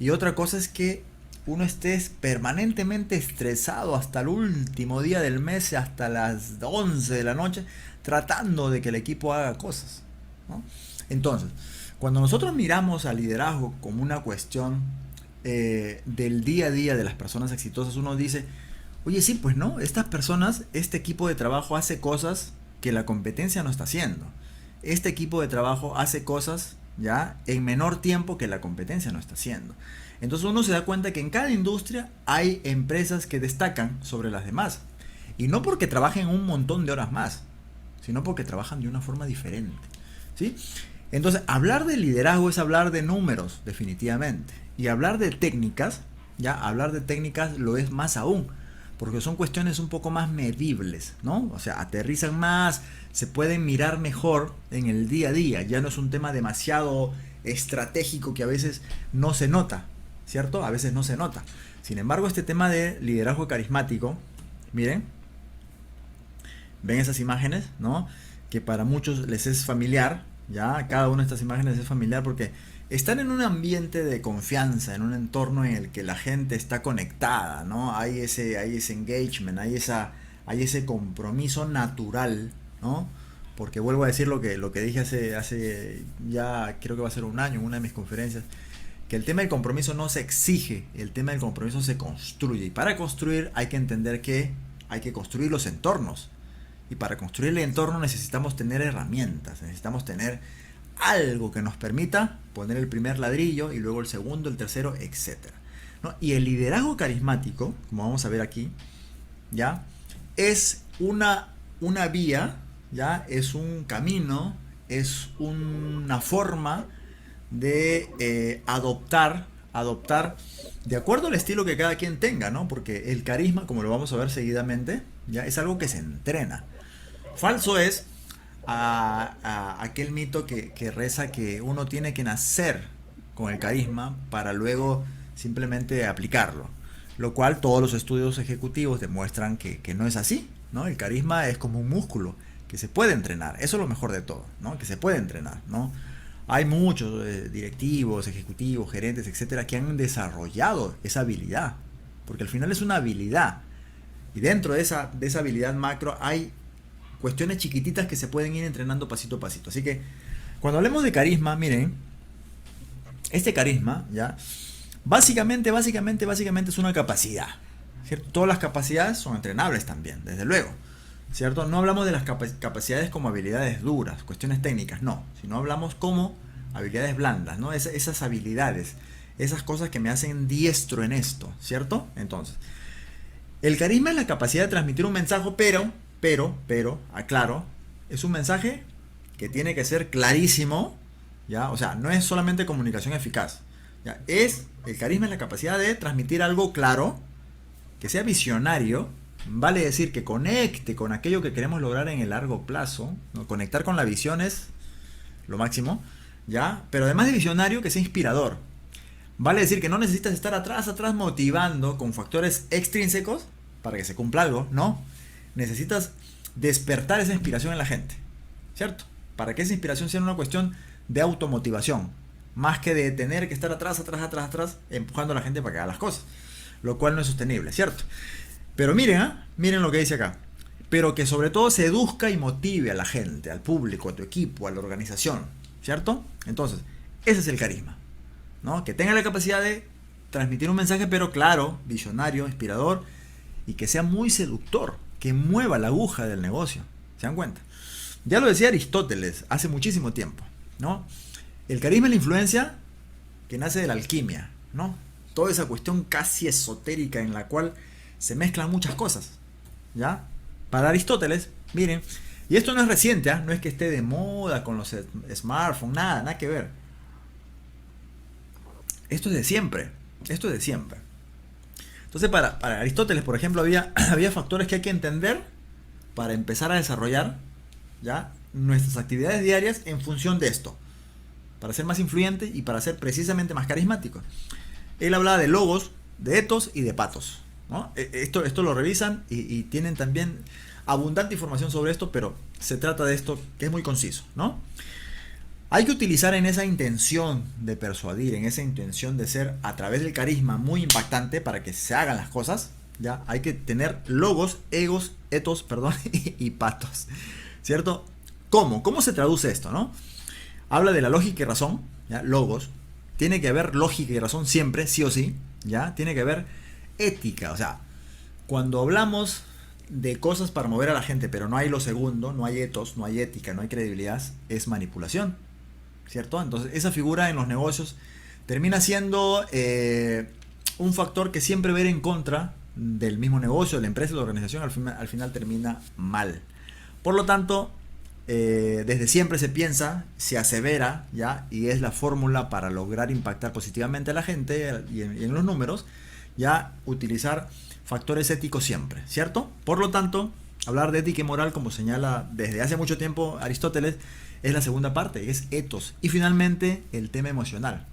y otra cosa es que uno esté permanentemente estresado hasta el último día del mes, hasta las 11 de la noche, tratando de que el equipo haga cosas, ¿no? Entonces, cuando nosotros miramos al liderazgo como una cuestión del día a día de las personas exitosas, uno dice, oye, sí, pues no, estas personas, este equipo de trabajo hace cosas que la competencia no está haciendo. Este equipo de trabajo hace cosas ya en menor tiempo que la competencia no está haciendo. Entonces uno se da cuenta que en cada industria hay empresas que destacan sobre las demás. Y no porque trabajen un montón de horas más, sino porque trabajan de una forma diferente, ¿sí? Entonces, hablar de liderazgo es hablar de números, definitivamente. Y hablar de técnicas, ya, hablar de técnicas lo es más aún, porque son cuestiones un poco más medibles, ¿no? O sea, aterrizan más, se pueden mirar mejor en el día a día. Ya no es un tema demasiado estratégico que a veces no se nota, ¿cierto? A veces no se nota. Sin embargo, este tema de liderazgo carismático, miren, ven esas imágenes, ¿no? Que para muchos les es familiar, ya, cada una de estas imágenes es familiar porque están en un ambiente de confianza, en un entorno en el que la gente está conectada, ¿no? Hay ese engagement, hay ese compromiso natural, ¿no? Porque vuelvo a decir lo que dije hace ya creo que va a ser un año en una de mis conferencias, que el tema del compromiso no se exige, el tema del compromiso se construye. Y para construir hay que entender que hay que construir los entornos. Y para construir el entorno necesitamos tener herramientas, necesitamos tener algo que nos permita poner el primer ladrillo y luego el segundo, el tercero, etcétera, ¿no? Y el liderazgo carismático, como vamos a ver aquí, ya es una vía, ya es un camino, es una forma de adoptar de acuerdo al estilo que cada quien tenga, ¿no? Porque el carisma, como lo vamos a ver seguidamente, ya es algo que se entrena. Falso es a aquel mito que reza que uno tiene que nacer con el carisma para luego simplemente aplicarlo. Lo cual todos los estudios ejecutivos demuestran que no es así, ¿no? El carisma es como un músculo que se puede entrenar. Eso es lo mejor de todo, ¿no? Que se puede entrenar, ¿no? Hay muchos directivos, ejecutivos, gerentes, etcétera, que han desarrollado esa habilidad. Porque al final es una habilidad. Y dentro de esa habilidad macro hay cuestiones chiquititas que se pueden ir entrenando pasito a pasito. Así que cuando hablemos de carisma, miren, este carisma, ¿ya? Básicamente es una capacidad, ¿cierto? Todas las capacidades son entrenables también, desde luego, ¿cierto? No hablamos de las capacidades como habilidades duras, cuestiones técnicas, no, sino hablamos como habilidades blandas, ¿no? Esas habilidades, esas cosas que me hacen diestro en esto, ¿cierto? Entonces, el carisma es la capacidad de transmitir un mensaje, pero, aclaro, es un mensaje que tiene que ser clarísimo, ¿ya? O sea, no es solamente comunicación eficaz, ¿ya? El carisma es la capacidad de transmitir algo claro, que sea visionario, vale decir que conecte con aquello que queremos lograr en el largo plazo, ¿no? Conectar con la visión es lo máximo, ¿ya? Pero además de visionario, que sea inspirador. Vale decir que no necesitas estar atrás motivando con factores extrínsecos para que se cumpla algo, ¿no? Necesitas despertar esa inspiración en la gente, ¿cierto? Para que esa inspiración sea una cuestión de automotivación, más que de tener que estar atrás, empujando a la gente para que haga las cosas, lo cual no es sostenible, ¿cierto? Pero miren lo que dice acá. Pero que sobre todo seduzca y motive a la gente, al público, a tu equipo, a la organización, ¿cierto? Entonces, ese es el carisma, ¿no? Que tenga la capacidad de transmitir un mensaje, pero claro, visionario, inspirador, y que sea muy seductor, que mueva la aguja del negocio. ¿Se dan cuenta? Ya lo decía Aristóteles hace muchísimo tiempo, ¿no? El carisma es la influencia que nace de la alquimia, ¿no? Toda esa cuestión casi esotérica en la cual se mezclan muchas cosas, ¿ya? Para Aristóteles, miren, y esto no es reciente, ¿eh? No es que esté de moda con los smartphones, nada que ver. Esto es de siempre. Entonces, para Aristóteles, por ejemplo, había factores que hay que entender para empezar a desarrollar, ¿ya?, nuestras actividades diarias en función de esto, para ser más influyente y para ser precisamente más carismático. Él hablaba de logos, de etos y de patos, ¿no? Esto lo revisan y tienen también abundante información sobre esto, pero se trata de esto que es muy conciso, ¿no? Hay que utilizar en esa intención de persuadir, en esa intención de ser a través del carisma muy impactante para que se hagan las cosas, ¿ya? Hay que tener logos, egos, etos, perdón, y patos, ¿cierto? ¿Cómo? ¿Cómo se traduce esto, no? Habla de la lógica y razón, ¿ya? Logos. Tiene que haber lógica y razón siempre, sí o sí, ¿ya? Tiene que haber ética, o sea, cuando hablamos de cosas para mover a la gente, pero no hay lo segundo, no hay etos, no hay ética, no hay credibilidad, es manipulación, ¿cierto? Entonces esa figura en los negocios termina siendo un factor que siempre ver en contra del mismo negocio, de la empresa, de la organización, al final termina mal. Por lo tanto, desde siempre se piensa, se asevera, ¿ya? Y es la fórmula para lograr impactar positivamente a la gente y en los números, ya utilizar factores éticos siempre, ¿cierto? Por lo tanto, hablar de ética y moral, como señala desde hace mucho tiempo Aristóteles, es la segunda parte, es etos. Y finalmente, el tema emocional.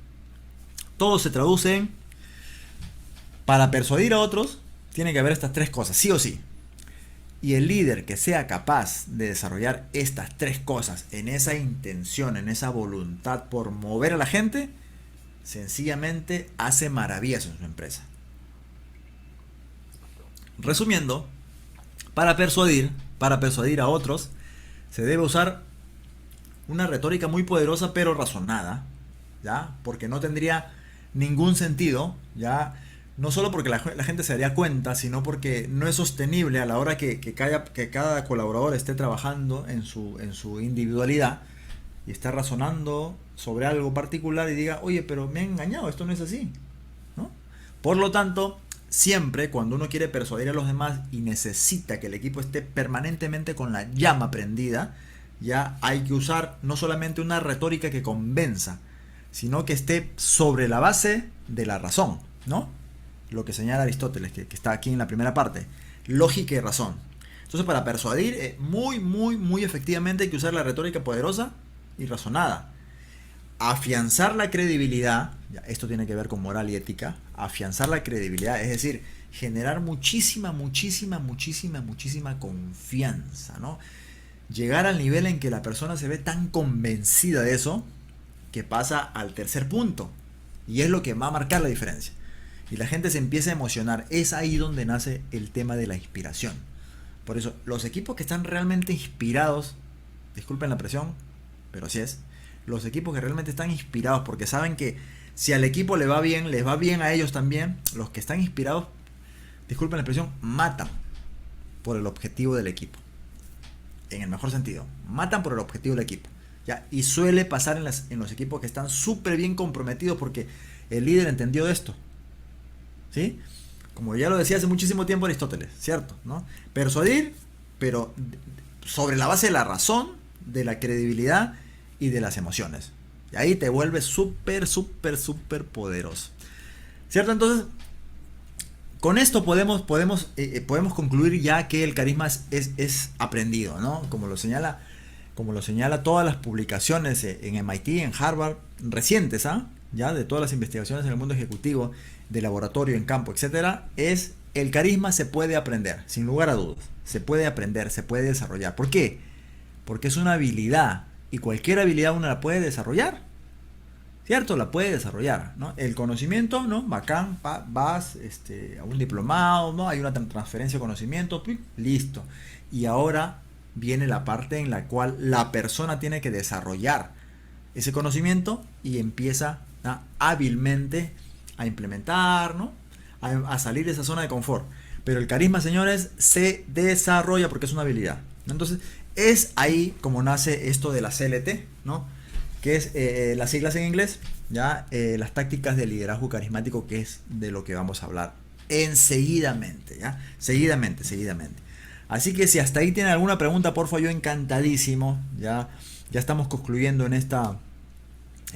Todo se traduce en, para persuadir a otros, tiene que haber estas tres cosas, sí o sí. Y el líder que sea capaz de desarrollar estas tres cosas en esa intención, en esa voluntad por mover a la gente, sencillamente hace maravillas en su empresa. Resumiendo, para persuadir a otros, se debe usar una retórica muy poderosa pero razonada, ¿ya? Porque no tendría ningún sentido, ¿ya? No solo porque la gente se daría cuenta, sino porque no es sostenible a la hora que cada colaborador esté trabajando en su individualidad y está razonando sobre algo particular y diga, oye, pero me han engañado, esto no es así, ¿no? Por lo tanto, siempre cuando uno quiere persuadir a los demás y necesita que el equipo esté permanentemente con la llama prendida, ya hay que usar no solamente una retórica que convenza, sino que esté sobre la base de la razón, ¿no? Lo que señala Aristóteles, que está aquí en la primera parte, lógica y razón. Entonces, para persuadir muy efectivamente hay que usar la retórica poderosa y razonada. Afianzar la credibilidad, ya, esto tiene que ver con moral y ética, afianzar la credibilidad, es decir, generar muchísima confianza, ¿no? Llegar al nivel en que la persona se ve tan convencida de eso que pasa al tercer punto, y es lo que va a marcar la diferencia. Y la gente se empieza a emocionar. Es ahí donde nace el tema de la inspiración. Por eso, los equipos que están realmente inspirados, disculpen la presión, pero así es, los equipos que realmente están inspirados porque saben que si al equipo le va bien, les va bien a ellos también, los que están inspirados, disculpen la expresión, matan por el objetivo del equipo. En el mejor sentido, matan por el objetivo del equipo. ¿Ya? Y suele pasar en los equipos que están súper bien comprometidos porque el líder entendió de esto. ¿Sí? Como ya lo decía hace muchísimo tiempo Aristóteles, ¿cierto? ¿No? Persuadir, pero sobre la base de la razón, de la credibilidad y de las emociones. Y ahí te vuelves súper poderoso. ¿Cierto? Entonces, con esto podemos concluir ya que el carisma es aprendido, ¿no? Como lo señala todas las publicaciones en MIT, en Harvard, recientes, ¿ah? Ya de todas las investigaciones en el mundo ejecutivo, de laboratorio, en campo, etcétera, es el carisma se puede aprender, sin lugar a dudas. Se puede aprender, se puede desarrollar. ¿Por qué? Porque es una habilidad y cualquier habilidad uno la puede desarrollar. ¿Cierto? La puede desarrollar, ¿no? El conocimiento, ¿no? Bacán, vas a un diplomado, ¿no? Hay una transferencia de conocimiento, listo. Y ahora viene la parte en la cual la persona tiene que desarrollar ese conocimiento y empieza hábilmente a implementar, ¿no? A salir de esa zona de confort. Pero el carisma, señores, se desarrolla porque es una habilidad. Entonces, es ahí como nace esto de la CLT, ¿no? Que es las siglas en inglés, ya las tácticas de liderazgo carismático, que es de lo que vamos a hablar enseguidamente, ¿ya? Seguidamente. Así que si hasta ahí tienen alguna pregunta, porfa, yo encantadísimo. Ya estamos concluyendo en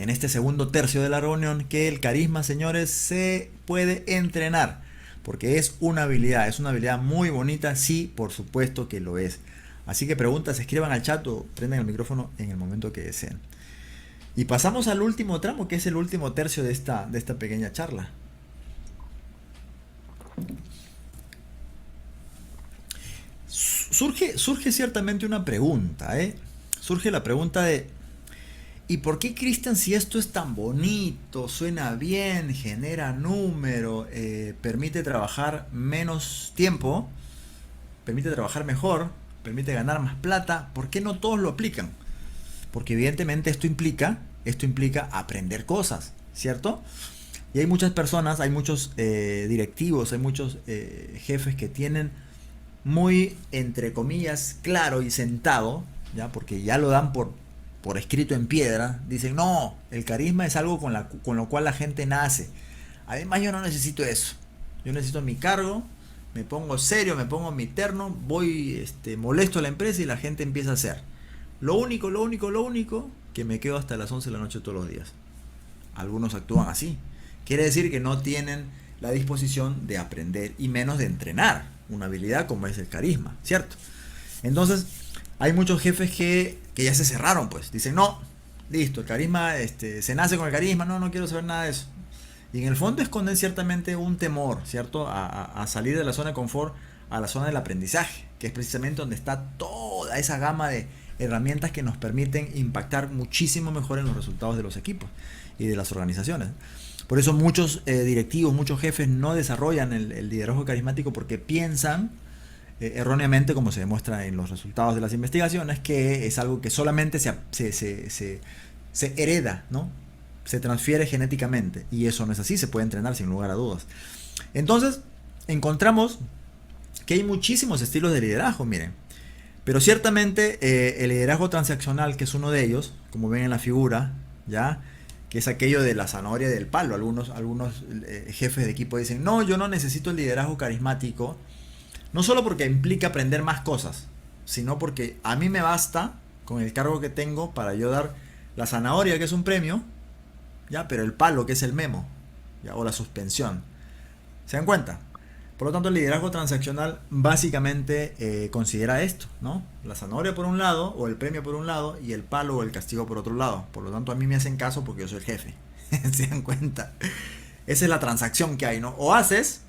este segundo tercio de la reunión, que el carisma, señores, se puede entrenar, porque es una habilidad muy bonita, sí, por supuesto que lo es. Así que preguntas, escriban al chat o prendan el micrófono en el momento que deseen. Y pasamos al último tramo, que es el último tercio de esta pequeña charla. Surge ciertamente una pregunta, Surge la pregunta de, ¿y por qué, Cristian, si esto es tan bonito, suena bien, genera número, permite trabajar menos tiempo, permite trabajar mejor, permite ganar más plata, ¿por qué no todos lo aplican? Porque evidentemente esto implica aprender cosas, ¿cierto? Y hay muchas personas, hay muchos directivos, hay muchos jefes que tienen muy, entre comillas, claro y sentado, ¿ya? Porque ya lo dan por escrito en piedra, dicen, no, el carisma es algo con lo cual la gente nace. Además yo no necesito eso, yo necesito mi cargo, me pongo serio, me pongo mi terno, voy, molesto a la empresa y la gente empieza a hacer. Lo único, que me quedo hasta las 11 de la noche todos los días. Algunos actúan así. Quiere decir que no tienen la disposición de aprender y menos de entrenar una habilidad como es el carisma, ¿cierto? Entonces, hay muchos jefes que ya se cerraron, pues. Dicen, no, listo, el carisma, se nace con el carisma, no quiero saber nada de eso. Y en el fondo esconden ciertamente un temor, ¿cierto? A salir de la zona de confort a la zona del aprendizaje, que es precisamente donde está toda esa gama de herramientas que nos permiten impactar muchísimo mejor en los resultados de los equipos y de las organizaciones. Por eso muchos directivos, muchos jefes no desarrollan el liderazgo carismático porque piensan erróneamente, como se demuestra en los resultados de las investigaciones, que es algo que solamente se hereda, ¿no? Se transfiere genéticamente, y eso no es así, se puede entrenar sin lugar a dudas. Entonces, encontramos que hay muchísimos estilos de liderazgo, miren. Pero ciertamente el liderazgo transaccional, que es uno de ellos, como ven en la figura, ¿ya? Que es aquello de la zanahoria y del palo. Algunos jefes de equipo dicen, no, yo no necesito el liderazgo carismático, no solo porque implica aprender más cosas, sino porque a mí me basta con el cargo que tengo para yo dar la zanahoria, que es un premio, ¿ya? Pero el palo, que es el memo, ¿ya? O la suspensión. ¿Se dan cuenta? Por lo tanto, el liderazgo transaccional básicamente considera esto, ¿no? La zanahoria por un lado, o el premio por un lado, y el palo o el castigo por otro lado. Por lo tanto, a mí me hacen caso porque yo soy el jefe. ¿Se dan cuenta? Esa es la transacción que hay, ¿no? O haces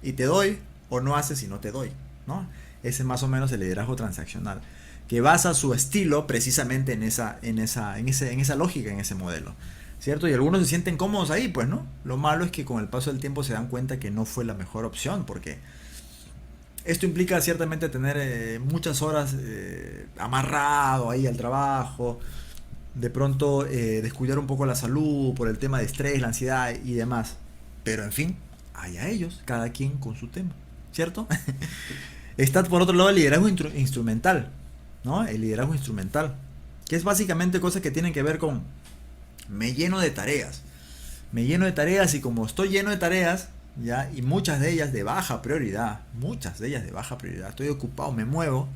y te doy, o no haces y no te doy, ¿no? Ese es más o menos el liderazgo transaccional, que basa su estilo precisamente en esa lógica, en ese modelo, ¿cierto? Y algunos se sienten cómodos ahí, pues, ¿no? Lo malo es que con el paso del tiempo se dan cuenta que no fue la mejor opción, porque esto implica ciertamente tener muchas horas amarrado ahí al trabajo, de pronto descuidar un poco la salud por el tema de estrés, la ansiedad y demás. Pero en fin, allá ellos, cada quien con su tema, ¿cierto? Está por otro lado el liderazgo instrumental, ¿no? El liderazgo instrumental, que es básicamente cosas que tienen que ver con me lleno de tareas y como estoy lleno de tareas, ¿ya? Y muchas de ellas de baja prioridad, estoy ocupado, me muevo,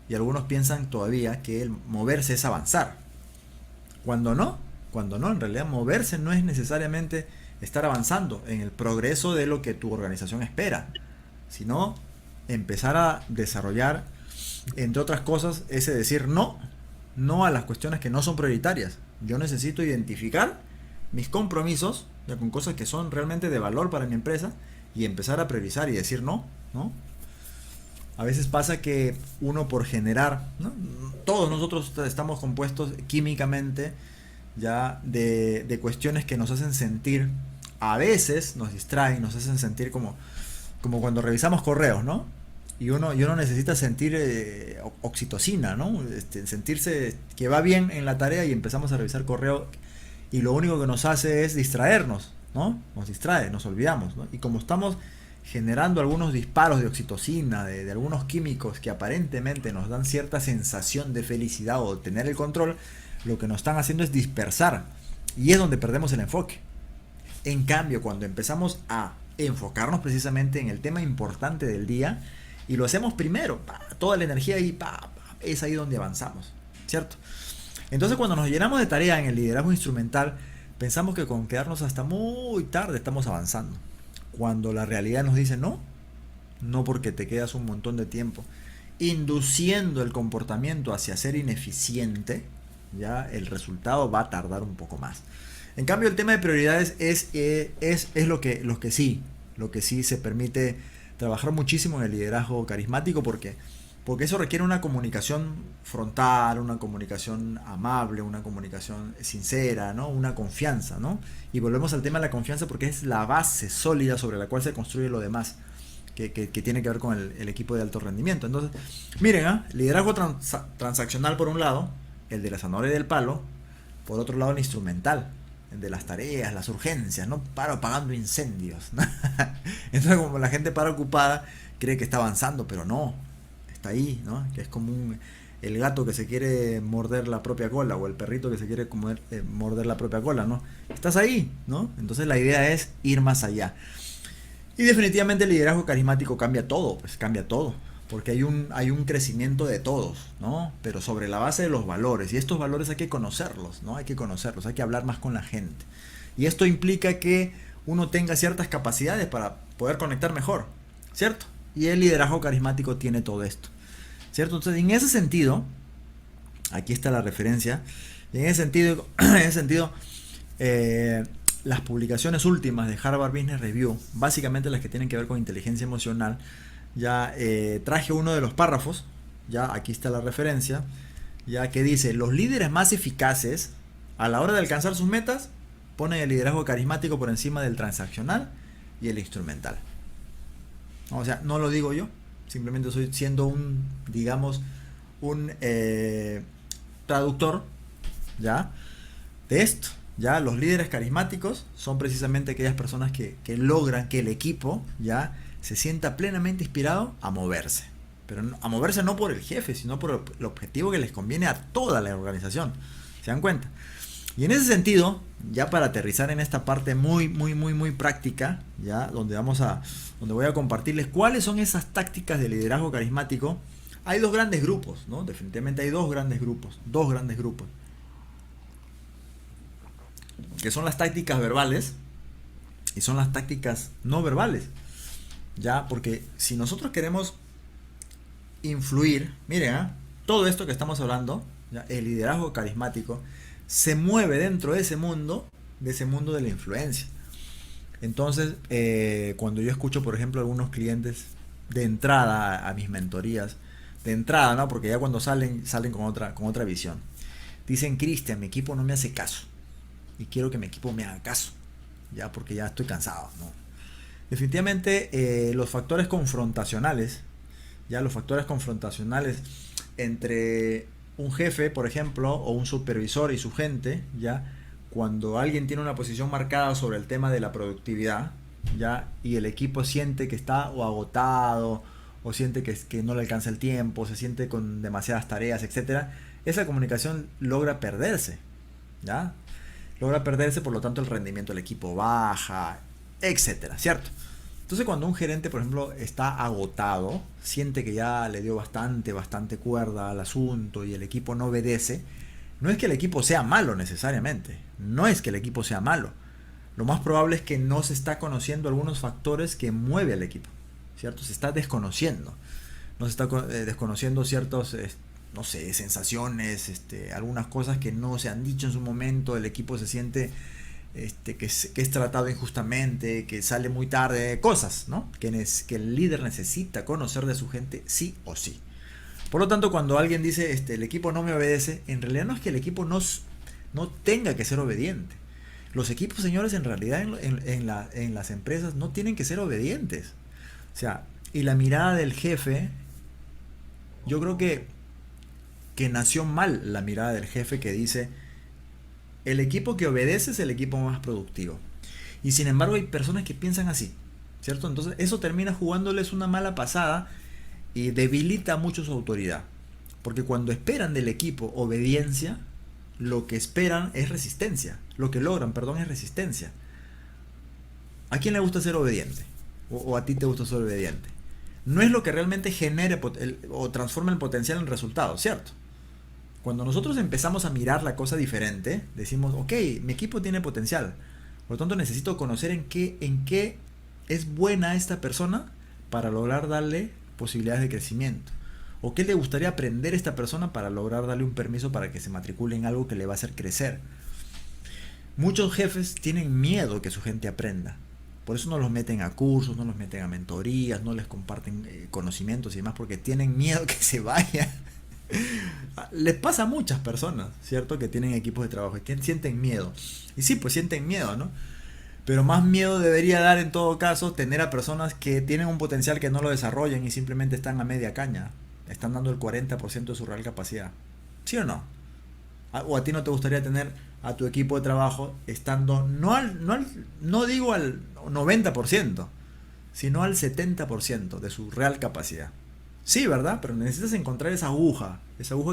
y algunos piensan todavía que el moverse es avanzar, cuando no, en realidad moverse no es necesariamente estar avanzando en el progreso de lo que tu organización espera, sino empezar a desarrollar, entre otras cosas, ese decir no a las cuestiones que no son prioritarias. Yo necesito identificar mis compromisos, ya, con cosas que son realmente de valor para mi empresa, y empezar a priorizar y decir no. A veces pasa que uno, por generar, ¿no? Todos nosotros estamos compuestos químicamente ya de cuestiones que nos hacen sentir, a veces nos distraen, nos hacen sentir como cuando revisamos correos, ¿no? Y uno necesita sentir oxitocina, ¿no? Sentirse que va bien en la tarea, y empezamos a revisar correo y lo único que nos hace es distraernos, ¿no? Nos distrae, nos olvidamos, ¿no? Y como estamos generando algunos disparos de oxitocina, de algunos químicos que aparentemente nos dan cierta sensación de felicidad o de tener el control, lo que nos están haciendo es dispersar, y es donde perdemos el enfoque. En cambio, cuando empezamos a enfocarnos precisamente en el tema importante del día, y lo hacemos primero, toda la energía ahí, es ahí donde avanzamos, ¿cierto? Entonces, cuando nos llenamos de tarea en el liderazgo instrumental, pensamos que con quedarnos hasta muy tarde estamos avanzando, cuando la realidad nos dice no, porque te quedas un montón de tiempo induciendo el comportamiento hacia ser ineficiente, ya el resultado va a tardar un poco más. En cambio, el tema de prioridades es lo que sí se permite trabajar muchísimo en el liderazgo carismático, porque porque eso requiere una comunicación frontal, una comunicación amable, una comunicación sincera, ¿no? Una confianza, ¿no? Y volvemos al tema de la confianza porque es la base sólida sobre la cual se construye lo demás, que tiene que ver con el equipo de alto rendimiento. Entonces, miren, liderazgo transaccional por un lado, el de la zanahoria y del palo, por otro lado el instrumental, el de las tareas, las urgencias, ¿no? Paro apagando incendios. Entonces, como la gente para ocupada, cree que está avanzando, pero no, está ahí, ¿no? Que es como el gato que se quiere morder la propia cola, o el perrito que se quiere morder la propia cola, ¿no? Estás ahí, ¿no? Entonces la idea es ir más allá. Y definitivamente el liderazgo carismático cambia todo, pues cambia todo, porque hay un crecimiento de todos, ¿no? Pero sobre la base de los valores, y estos valores hay que conocerlos, ¿no? Hay que conocerlos, hay que hablar más con la gente. Y esto implica que uno tenga ciertas capacidades para poder conectar mejor, ¿cierto? Y el liderazgo carismático tiene todo esto, ¿cierto? Entonces, en ese sentido, aquí está la referencia, y en ese sentido, las publicaciones últimas de Harvard Business Review, básicamente las que tienen que ver con inteligencia emocional, ya traje uno de los párrafos, ya aquí está la referencia, ya que dice: los líderes más eficaces a la hora de alcanzar sus metas ponen el liderazgo carismático por encima del transaccional y el instrumental. O sea, no lo digo yo, simplemente estoy siendo un traductor, ¿ya? De esto. Ya los líderes carismáticos son precisamente aquellas personas que logran que el equipo ya se sienta plenamente inspirado a moverse. Pero a moverse no por el jefe, sino por el objetivo que les conviene a toda la organización. ¿Se dan cuenta? Y en ese sentido, ya para aterrizar en esta parte muy práctica, ya donde voy a compartirles cuáles son esas tácticas de liderazgo carismático. Hay dos grandes grupos, ¿no? Definitivamente hay dos grandes grupos, que son las tácticas verbales y son las tácticas no verbales, ya, porque si nosotros queremos influir, miren, todo esto que estamos hablando, ¿ya? El liderazgo carismático se mueve dentro de ese mundo de la influencia. Entonces, cuando yo escucho, por ejemplo, algunos clientes de entrada a mis mentorías, de entrada, ¿no? Porque ya cuando salen con otra visión, dicen: Cristian, mi equipo no me hace caso y quiero que mi equipo me haga caso, ya, porque ya estoy cansado, ¿no? Definitivamente los factores confrontacionales entre un jefe, por ejemplo, o un supervisor y su gente, ya, cuando alguien tiene una posición marcada sobre el tema de la productividad, ya, y el equipo siente que está o agotado, o siente que no le alcanza el tiempo, se siente con demasiadas tareas, etcétera, esa comunicación logra perderse, ¿ya? Logra perderse, por lo tanto el rendimiento del equipo baja, etcétera, ¿cierto? Entonces, cuando un gerente, por ejemplo, está agotado, siente que ya le dio bastante cuerda al asunto y el equipo no obedece, no es que el equipo sea malo necesariamente, no es que el equipo sea malo. Lo más probable es que no se está conociendo algunos factores que mueve al equipo, ¿cierto? Se está desconociendo, no se está desconociendo ciertos, no sé, sensaciones, algunas cosas que no se han dicho en su momento, el equipo se siente que es tratado injustamente, que sale muy tarde, cosas, ¿no? Que el líder necesita conocer de su gente sí o sí. Por lo tanto, cuando alguien dice el equipo no me obedece, en realidad no es que el equipo no tenga que ser obediente. Los equipos, señores, en realidad en las empresas no tienen que ser obedientes. O sea, y la mirada del jefe, yo creo que nació mal la mirada del jefe que dice: el equipo que obedece es el equipo más productivo. Y sin embargo hay personas que piensan así, ¿cierto? Entonces eso termina jugándoles una mala pasada y debilita mucho su autoridad. Porque cuando esperan del equipo obediencia, lo que esperan es resistencia. Lo que logran, perdón, es resistencia. ¿A quién le gusta ser obediente? ¿O a ti te gusta ser obediente? No es lo que realmente genere o transforma el potencial en resultados, ¿cierto? Cuando nosotros empezamos a mirar la cosa diferente, decimos: ok, mi equipo tiene potencial, por lo tanto necesito conocer en qué es buena esta persona para lograr darle posibilidades de crecimiento, o qué le gustaría aprender a esta persona para lograr darle un permiso para que se matricule en algo que le va a hacer crecer. Muchos jefes tienen miedo que su gente aprenda, Por eso no los meten a cursos, no los meten a mentorías, no les comparten conocimientos y demás, porque tienen miedo que se vaya. Les pasa a muchas personas, ¿cierto? Que tienen equipos de trabajo y que sienten miedo. Y sí, pues sienten miedo, ¿no? Pero más miedo debería dar en todo caso tener a personas que tienen un potencial que no lo desarrollan y simplemente están a media caña. Están dando el 40% de su real capacidad. ¿Sí o no? ¿O a ti no te gustaría tener a tu equipo de trabajo estando no digo al 90%, sino al 70% de su real capacidad? Sí, ¿verdad? Pero necesitas encontrar esa aguja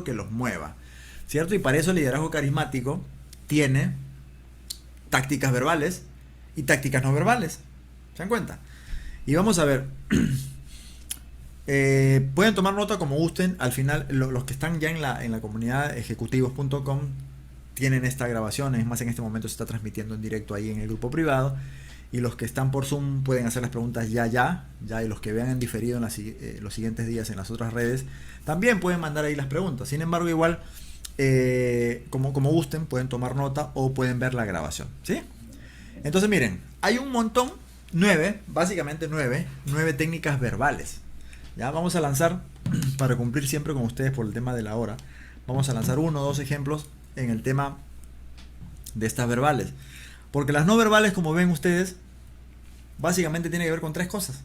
que los mueva, ¿cierto? Y para eso el liderazgo carismático tiene tácticas verbales y tácticas no verbales. ¿Se dan cuenta? Y vamos a ver. Pueden tomar nota como gusten. Al final, los que están ya en la comunidad ejecutivos.com tienen esta grabación. Es más, en este momento se está transmitiendo en directo ahí en el grupo privado. Y los que están por Zoom pueden hacer las preguntas ya. Y los que vean en diferido en los siguientes días en las otras redes también pueden mandar ahí las preguntas. Sin embargo, igual, como gusten, pueden tomar nota o pueden ver la grabación, ¿sí? Entonces, miren, hay un montón, básicamente nueve técnicas verbales. Ya vamos a lanzar, para cumplir siempre con ustedes por el tema de la hora, vamos a lanzar 1 o 2 ejemplos en el tema de estas verbales. Porque las no verbales, como ven ustedes, básicamente tiene que ver con 3 cosas.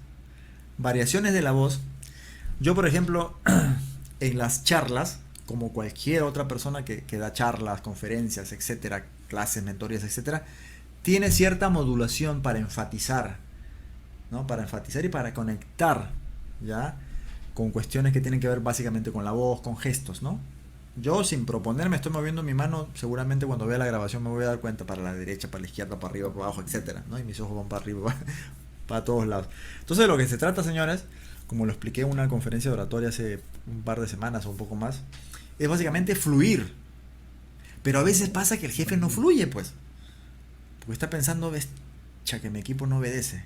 Variaciones de la voz. Yo, por ejemplo, en las charlas, como cualquier otra persona que da charlas, conferencias, etcétera, clases, mentorías, etcétera, tiene cierta modulación para enfatizar, ¿no? Para enfatizar y para conectar, ¿ya? Con cuestiones que tienen que ver básicamente con la voz, con gestos, ¿no? Yo, sin proponerme, estoy moviendo mi mano. Seguramente cuando vea la grabación me voy a dar cuenta, para la derecha, para la izquierda, para arriba, para abajo, etcétera, ¿no? Y mis ojos van para arriba, para todos lados. Entonces, de lo que se trata, señores, como lo expliqué en una conferencia de oratoria hace un par de semanas o un poco más, es básicamente fluir. Pero a veces pasa que el jefe no fluye, pues. Porque está pensando, que mi equipo no obedece.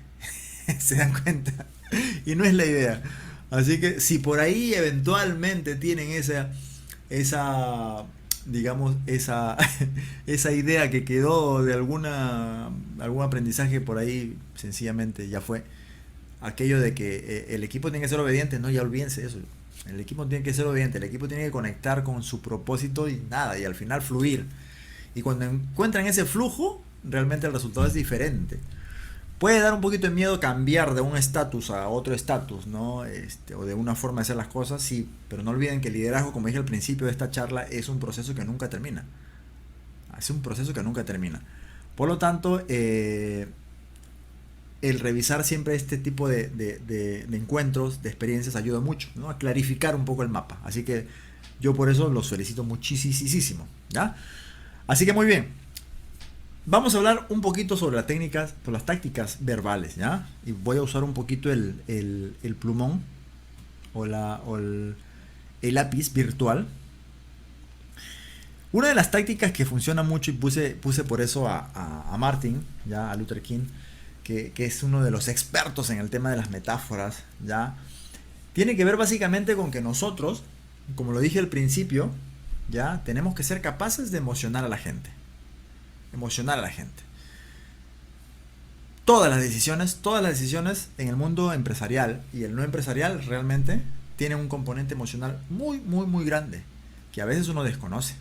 ¿Se dan cuenta? Y no es la idea. Así que si por ahí eventualmente tienen esa digamos, esa idea que quedó de algún aprendizaje por ahí, sencillamente ya fue aquello de que el equipo tiene que ser obediente. No, ya olvídense eso. El equipo tiene que ser obediente, el equipo tiene que conectar con su propósito y al final fluir. Y cuando encuentran ese flujo, realmente el resultado es diferente. Puede dar un poquito de miedo cambiar de un estatus a otro estatus, ¿no? O de una forma de hacer las cosas, sí, pero no olviden que el liderazgo, como dije al principio de esta charla, es un proceso que nunca termina. Es un proceso que nunca termina. Por lo tanto, el revisar siempre este tipo de encuentros, de experiencias, ayuda mucho, ¿no? A clarificar un poco el mapa. Así que yo por eso los felicito muchísimo, ¿ya? Así que muy bien. Vamos a hablar un poquito sobre las tácticas verbales, ¿ya? Y voy a usar un poquito el plumón o el lápiz virtual. Una de las tácticas que funciona mucho, y puse por eso a Martin, ¿ya? A Luther King, que es uno de los expertos en el tema de las metáforas, ¿ya? Tiene que ver básicamente con que nosotros, como lo dije al principio, ¿ya? Tenemos que ser capaces de emocionar a la gente. Todas las decisiones en el mundo empresarial y el no empresarial realmente tienen un componente emocional muy grande, que a veces uno desconoce.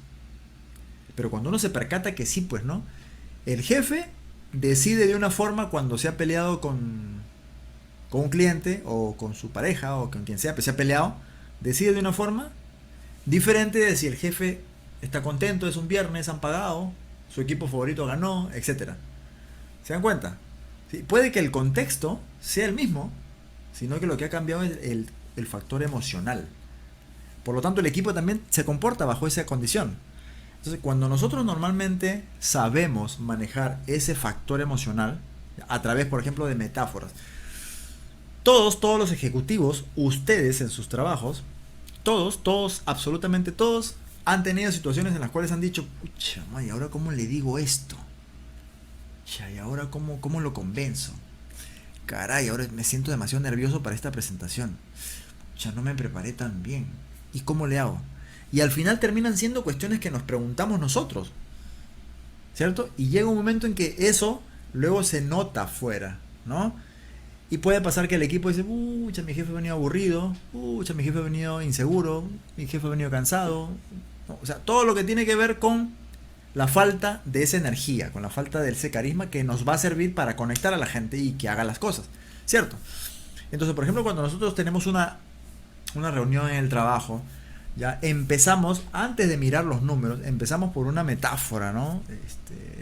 Pero cuando uno se percata que sí, pues, ¿no? El jefe decide de una forma cuando se ha peleado con un cliente o con su pareja o con quien sea, pues se ha peleado, decide de una forma diferente de si el jefe está contento, es un viernes, han pagado, su equipo favorito ganó, etcétera. ¿Se dan cuenta? ¿Sí? Puede que el contexto sea el mismo, sino que lo que ha cambiado es el factor emocional. Por lo tanto, el equipo también se comporta bajo esa condición. Entonces, cuando nosotros normalmente sabemos manejar ese factor emocional a través, por ejemplo, de metáforas, todos los ejecutivos, ustedes en sus trabajos, todos, absolutamente todos, han tenido situaciones en las cuales han dicho, pucha, ¿y ahora cómo le digo esto? ¿Y ahora cómo lo convenzo? Caray, ahora me siento demasiado nervioso para esta presentación. Pucha, no me preparé tan bien. ¿Y cómo le hago? Y al final terminan siendo cuestiones que nos preguntamos nosotros, ¿cierto? Y llega un momento en que eso luego se nota afuera. ¿no? Y puede pasar que el equipo dice, pucha, mi jefe ha venido aburrido, pucha, mi jefe ha venido inseguro, mi jefe ha venido cansado. ¿No? O sea, todo lo que tiene que ver con la falta de esa energía, con la falta de ese carisma que nos va a servir para conectar a la gente y que haga las cosas, ¿cierto? Entonces, por ejemplo, cuando nosotros tenemos una reunión en el trabajo, ya empezamos, antes de mirar los números, empezamos por una metáfora, ¿no?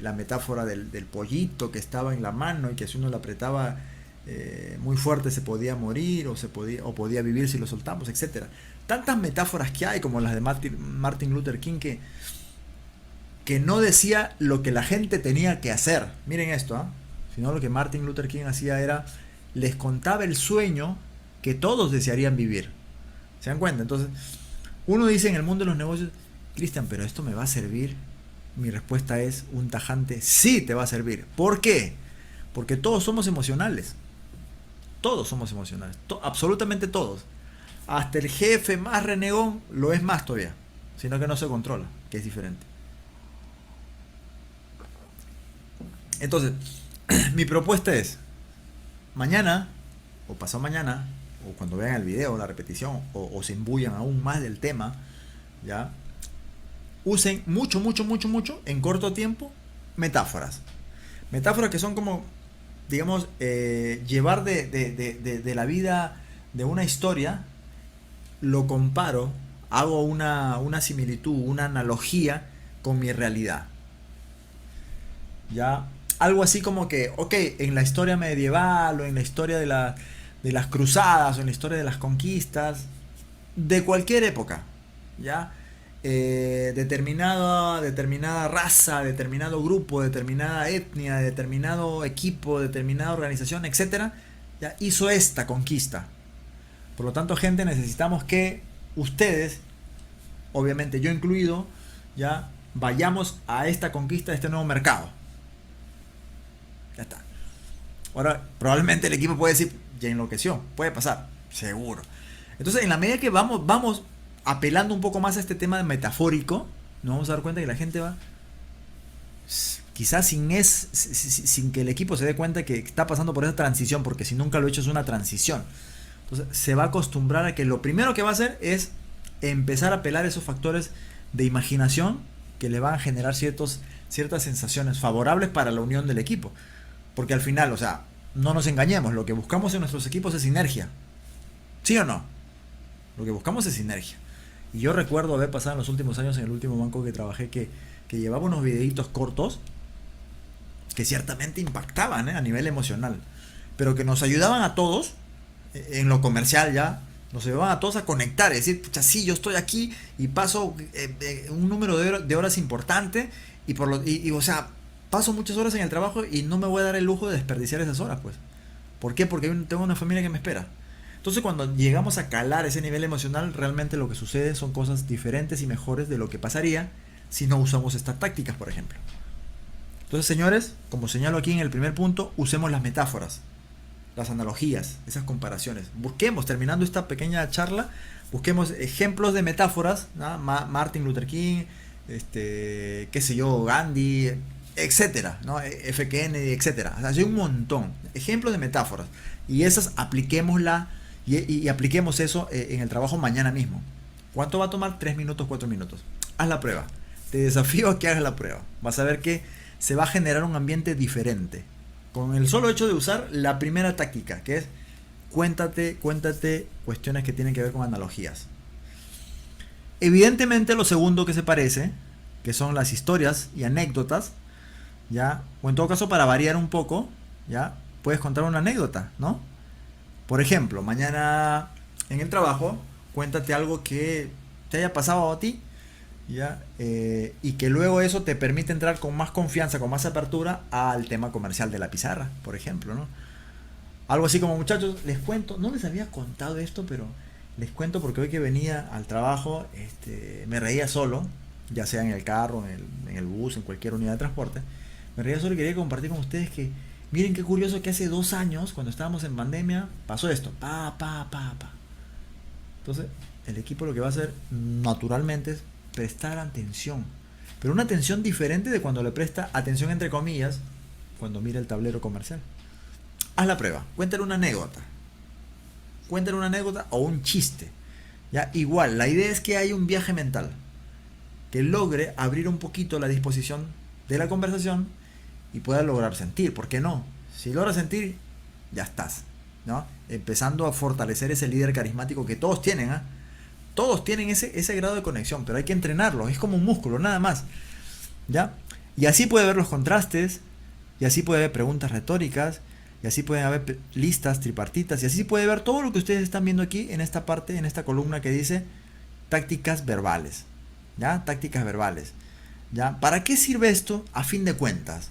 La metáfora del pollito que estaba en la mano y que si uno lo apretaba muy fuerte se podía morir o podía vivir si lo soltamos, etcétera. Tantas metáforas que hay, como las de Martin Luther King, que no decía lo que la gente tenía que hacer. Miren esto, ¿eh? Sino lo que Martin Luther King hacía era, les contaba el sueño que todos desearían vivir. ¿Se dan cuenta? Entonces, uno dice en el mundo de los negocios, Cristian, ¿pero esto me va a servir? Mi respuesta es un tajante, sí te va a servir. ¿Por qué? Porque todos somos emocionales. Todos somos emocionales. Absolutamente todos. Hasta el jefe más renegón lo es más todavía. Sino que no se controla, que es diferente. Entonces, mi propuesta es, mañana, o pasado mañana, o cuando vean el video, la repetición, o se embullan aún más del tema, ¿ya? Usen mucho, en corto tiempo, metáforas. Metáforas que son como, digamos, llevar de la vida de una historia, lo comparo, hago una similitud, una analogía con mi realidad. ¿Ya? Algo así como que, ok, en la historia medieval o en la historia de las cruzadas o en la historia de las conquistas, de cualquier época, ¿ya? Determinada raza, determinado grupo, determinada etnia, determinado equipo, determinada organización, etcétera, ya hizo esta conquista. Por lo tanto, gente, necesitamos que ustedes, obviamente yo incluido, ya vayamos a esta conquista de este nuevo mercado. Ya está. Ahora, probablemente el equipo puede decir, ya enloqueció, puede pasar, seguro. Entonces, en la medida que vamos apelando un poco más a este tema metafórico, nos vamos a dar cuenta que la gente va, quizás sin que el equipo se dé cuenta que está pasando por esa transición, porque si nunca lo he hecho es una transición. Entonces, se va a acostumbrar a que lo primero que va a hacer es empezar a apelar esos factores de imaginación que le van a generar ciertas sensaciones favorables para la unión del equipo. Porque al final, o sea, no nos engañemos, lo que buscamos en nuestros equipos es sinergia. ¿Sí o no? Lo que buscamos es sinergia. Y yo recuerdo haber pasado en los últimos años en el último banco que trabajé que llevaba unos videitos cortos que ciertamente impactaban a nivel emocional, pero que nos ayudaban a todos, en lo comercial ya, nos ayudaban a todos a conectar, es decir, pucha, sí, yo estoy aquí y paso un número de horas importante y o sea, paso muchas horas en el trabajo y no me voy a dar el lujo de desperdiciar esas horas, pues. ¿Por qué? Porque tengo una familia que me espera. Entonces, cuando llegamos a calar ese nivel emocional, realmente lo que sucede son cosas diferentes y mejores de lo que pasaría si no usamos estas tácticas, por ejemplo. Entonces, señores, como señalo aquí en el primer punto, usemos las metáforas, las analogías, esas comparaciones. Busquemos, terminando esta pequeña charla, busquemos ejemplos de metáforas, ¿no? Martin Luther King, qué sé yo, Gandhi, etcétera, ¿no? F. Kennedy, etcétera. O sea, hay un montón ejemplos de metáforas y esas apliquémosla y apliquemos eso en el trabajo mañana mismo. ¿Cuánto va a tomar? 3 minutos, 4 minutos. Haz la prueba. Te desafío a que hagas la prueba. Vas a ver que se va a generar un ambiente diferente con el solo hecho de usar la primera táctica, que es cuéntate cuestiones que tienen que ver con analogías. Evidentemente, lo segundo que se parece, que son las historias y anécdotas, ¿ya? O en todo caso, para variar un poco, ¿ya? Puedes contar una anécdota, ¿no? Por ejemplo, mañana en el trabajo, cuéntate algo que te haya pasado a ti, ¿ya? Y que luego eso te permite entrar con más confianza, con más apertura al tema comercial de la pizarra, por ejemplo, ¿no? Algo así como, muchachos, les cuento, no les había contado esto, pero les cuento porque hoy que venía al trabajo, me reía solo, ya sea en el carro, en el bus, en cualquier unidad de transporte. Me reía solo y quería compartir con ustedes que miren qué curioso que hace 2 años, cuando estábamos en pandemia, pasó esto. Entonces, el equipo lo que va a hacer naturalmente es prestar atención. Pero una atención diferente de cuando le presta atención entre comillas, cuando mira el tablero comercial. Haz la prueba, cuéntale una anécdota. Cuéntale una anécdota o un chiste. ¿Ya? Igual, la idea es que haya un viaje mental que logre abrir un poquito la disposición de la conversación y pueda lograr sentir. ¿Por qué no? Si logra sentir, ya estás, ¿no? Empezando a fortalecer ese líder carismático que todos tienen, ¿eh? Todos tienen ese grado de conexión, pero hay que entrenarlo. Es como un músculo, nada más. ¿Ya? Y así puede ver los contrastes, y así puede ver preguntas retóricas, y así pueden haber listas tripartitas, y así puede ver todo lo que ustedes están viendo aquí en esta parte, en esta columna que dice tácticas verbales. ¿Ya? Tácticas verbales. ¿Ya? ¿Para qué sirve esto a fin de cuentas?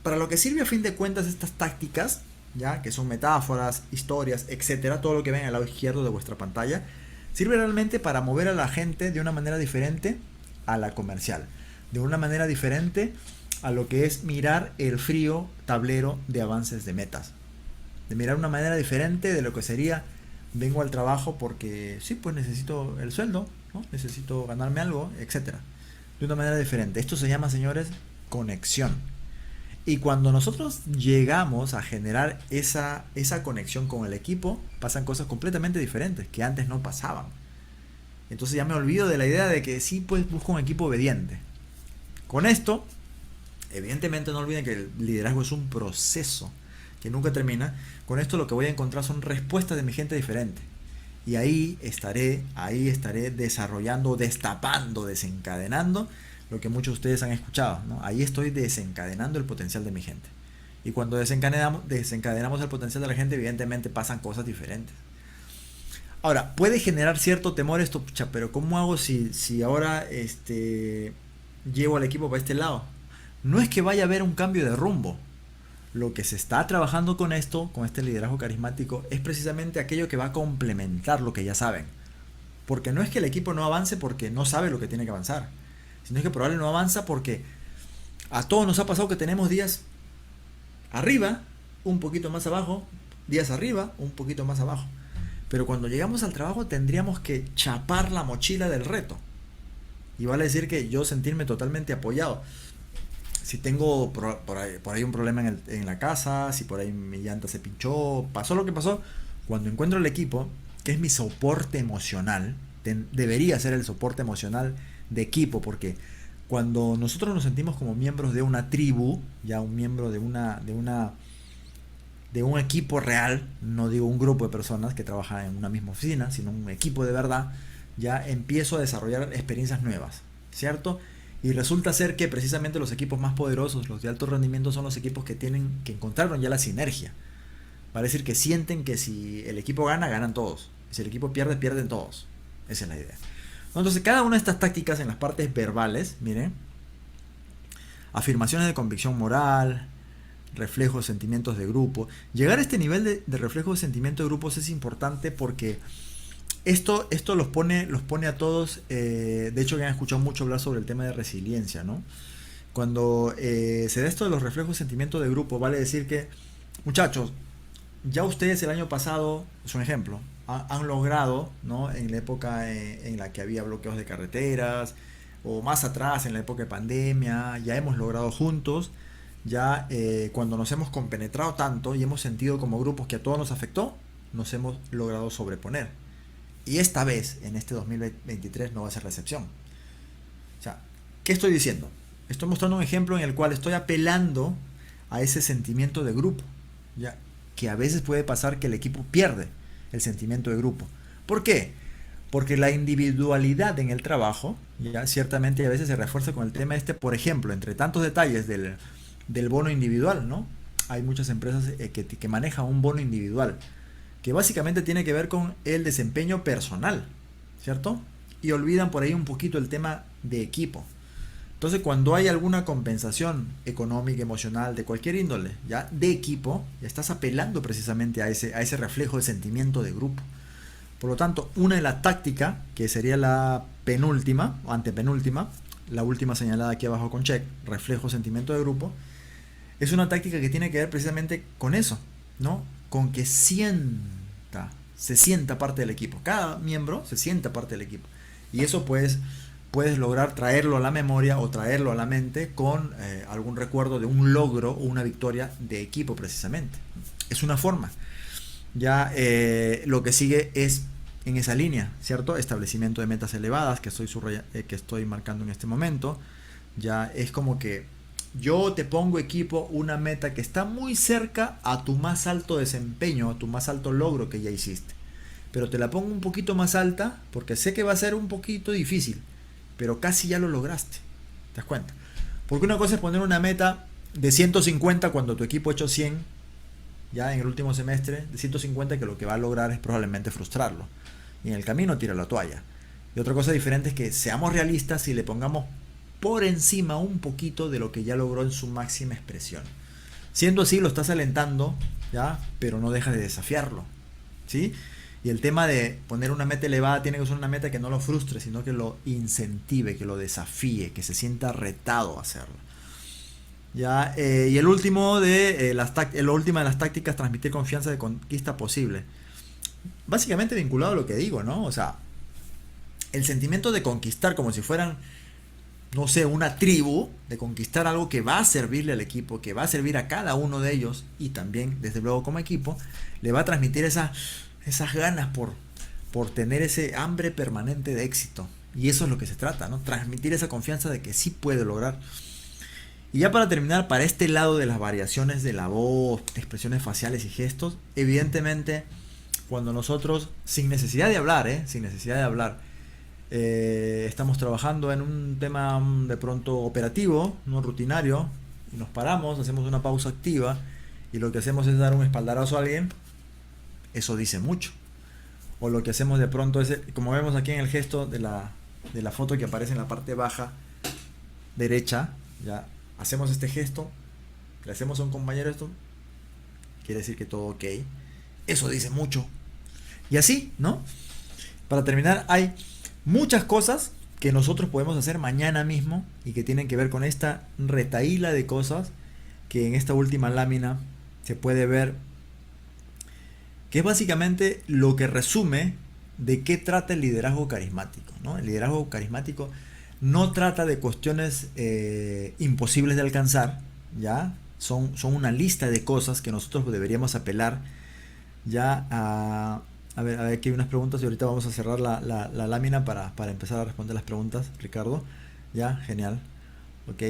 Para lo que sirve a fin de cuentas estas tácticas, ¿ya? Que son metáforas, historias, etcétera, todo lo que ven al lado izquierdo de vuestra pantalla, sirve realmente para mover a la gente de una manera diferente a la comercial, de una manera diferente a lo que es mirar el frío tablero de avances de metas, de mirar una manera diferente de lo que sería: vengo al trabajo porque sí, pues necesito el sueldo, ¿no? Necesito ganarme algo, etcétera, de una manera diferente. Esto se llama, señores, conexión. Y cuando nosotros llegamos a generar esa conexión con el equipo, pasan cosas completamente diferentes que antes no pasaban. Entonces ya me olvido de la idea de que sí, pues busco un equipo obediente. Con esto, evidentemente no olviden que el liderazgo es un proceso que nunca termina. Con esto lo que voy a encontrar son respuestas de mi gente diferente. Y ahí estaré desarrollando, destapando, desencadenando lo que muchos de ustedes han escuchado, ¿no? Ahí estoy desencadenando el potencial de mi gente. Y cuando desencadenamos el potencial de la gente, evidentemente pasan cosas diferentes. Ahora, puede generar cierto temor esto, pucha, pero ¿cómo hago si ahora llevo al equipo para este lado? No es que vaya a haber un cambio de rumbo. Lo que se está trabajando con esto, con este liderazgo carismático, es precisamente aquello que va a complementar lo que ya saben. Porque no es que el equipo no avance porque no sabe lo que tiene que avanzar, sino es que probablemente no avanza porque a todos nos ha pasado que tenemos días arriba, un poquito más abajo, días arriba, un poquito más abajo. Pero cuando llegamos al trabajo tendríamos que chapar la mochila del reto. Y vale decir que yo sentirme totalmente apoyado. Si tengo por ahí un problema en la casa, si por ahí mi llanta se pinchó, pasó lo que pasó, cuando encuentro el equipo, que es mi soporte emocional, debería ser el soporte emocional de equipo, porque cuando nosotros nos sentimos como miembros de una tribu, ya un miembro de un equipo real, no digo un grupo de personas que trabajan en una misma oficina, sino un equipo de verdad, ya empiezo a desarrollar experiencias nuevas, ¿cierto? Y resulta ser que precisamente los equipos más poderosos, los de alto rendimiento, son los equipos que encontraron ya la sinergia. Para decir que sienten que si el equipo gana, ganan todos. Y si el equipo pierde, pierden todos. Esa es la idea. Entonces, cada una de estas tácticas en las partes verbales, miren, afirmaciones de convicción moral, reflejos, sentimientos de grupo. Llegar a este nivel de reflejo de sentimiento de grupos es importante porque esto los pone a todos, de hecho que han escuchado mucho hablar sobre el tema de resiliencia, ¿no? Cuando se da esto de los reflejos de sentimiento de grupo, vale decir que, muchachos, ya ustedes el año pasado, es un ejemplo, han logrado, ¿no? En la época en la que había bloqueos de carreteras, o más atrás, en la época de pandemia, ya hemos logrado juntos, ya cuando nos hemos compenetrado tanto y hemos sentido como grupos que a todos nos afectó, nos hemos logrado sobreponer. Y esta vez, en este 2023, no va a ser la excepción. O sea, ¿qué estoy diciendo? Estoy mostrando un ejemplo en el cual estoy apelando a ese sentimiento de grupo, ¿ya? Que a veces puede pasar que el equipo pierde el sentimiento de grupo. ¿Por qué? Porque la individualidad en el trabajo, ya ciertamente a veces se refuerza con el tema por ejemplo, entre tantos detalles del bono individual, ¿no? Hay muchas empresas que manejan un bono individual, que básicamente tiene que ver con el desempeño personal, ¿cierto? Y olvidan por ahí un poquito el tema de equipo. Entonces, cuando hay alguna compensación económica, emocional, de cualquier índole, ya de equipo, ya estás apelando precisamente a ese reflejo de sentimiento de grupo. Por lo tanto, una de las tácticas, que sería la penúltima o antepenúltima, la última señalada aquí abajo con check, reflejo sentimiento de grupo, es una táctica que tiene que ver precisamente con eso, ¿no? Con que se sienta parte del equipo. Cada miembro se sienta parte del equipo. Y eso pues puedes lograr traerlo a la memoria o traerlo a la mente con algún recuerdo de un logro o una victoria de equipo precisamente. Es una forma. Ya lo que sigue es en esa línea, ¿cierto? Establecimiento de metas elevadas que estoy marcando en este momento. Ya es como que yo te pongo equipo una meta que está muy cerca a tu más alto desempeño, a tu más alto logro que ya hiciste. Pero te la pongo un poquito más alta porque sé que va a ser un poquito difícil, pero casi ya lo lograste. ¿Te das cuenta? Porque una cosa es poner una meta de 150 cuando tu equipo ha hecho 100, ya en el último semestre, de 150, que lo que va a lograr es probablemente frustrarlo. Y en el camino tira la toalla. Y otra cosa diferente es que seamos realistas y le pongamos por encima un poquito de lo que ya logró en su máxima expresión. Siendo así, lo estás alentando, ¿ya? Pero no dejas de desafiarlo, ¿sí? Y el tema de poner una meta elevada tiene que ser una meta que no lo frustre, sino que lo incentive, que lo desafíe, que se sienta retado a hacerlo. ¿Ya? Y el último de la última de las tácticas, transmitir confianza de conquista posible. Básicamente vinculado a lo que digo, ¿no? O sea, el sentimiento de conquistar como si fueran, no sé, una tribu, de conquistar algo que va a servirle al equipo, que va a servir a cada uno de ellos y también, desde luego, como equipo, le va a transmitir esas ganas por tener ese hambre permanente de éxito. Y eso es lo que se trata, ¿no? Transmitir esa confianza de que sí puede lograr. Y ya para terminar, para este lado de las variaciones de la voz, de expresiones faciales y gestos, evidentemente, cuando nosotros, sin necesidad de hablar, estamos trabajando en un tema de pronto operativo, no rutinario, y nos paramos, hacemos una pausa activa, y lo que hacemos es dar un espaldarazo a alguien, eso dice mucho. O lo que hacemos de pronto es, como vemos aquí en el gesto de la foto que aparece en la parte baja derecha, ya hacemos este gesto, le hacemos a un compañero esto, quiere decir que todo ok. Eso dice mucho. Y así, ¿no? Para terminar, hay muchas cosas que nosotros podemos hacer mañana mismo y que tienen que ver con esta retahíla de cosas que en esta última lámina se puede ver, que es básicamente lo que resume de qué trata el liderazgo carismático, ¿no? El liderazgo carismático no trata de cuestiones imposibles de alcanzar, ¿ya? Son una lista de cosas que nosotros deberíamos apelar ya a ver, aquí hay unas preguntas y ahorita vamos a cerrar la lámina para empezar a responder las preguntas, Ricardo. Ya, genial. Ok.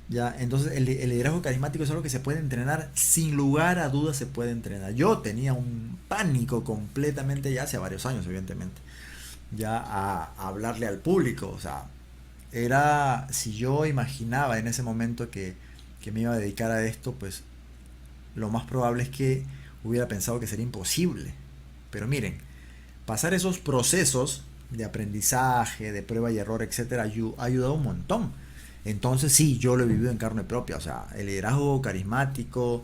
Ya, entonces el liderazgo carismático es algo que se puede entrenar, sin lugar a dudas se puede entrenar. Yo tenía un pánico completamente ya hace varios años, evidentemente, ya a hablarle al público. O sea, era, si yo imaginaba en ese momento que me iba a dedicar a esto, pues lo más probable es que hubiera pensado que sería imposible. Pero miren, pasar esos procesos de aprendizaje, de prueba y error, etcétera, ha ayudado un montón. Entonces sí, yo lo he vivido en carne propia. O sea, el liderazgo carismático,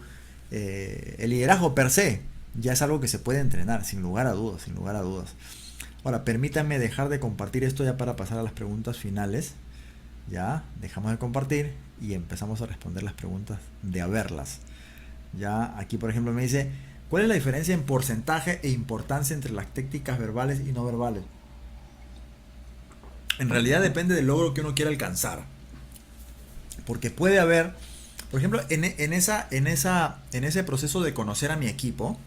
el liderazgo per se, ya es algo que se puede entrenar, sin lugar a dudas, sin lugar a dudas. Ahora, permítanme dejar de compartir esto ya para pasar a las preguntas finales. Ya, dejamos de compartir y empezamos a responder las preguntas de haberlas. Ya, aquí por ejemplo me dice, ¿cuál es la diferencia en porcentaje e importancia entre las técnicas verbales y no verbales? En realidad depende del logro que uno quiera alcanzar. Porque puede haber, por ejemplo, en ese proceso de conocer a mi equipo,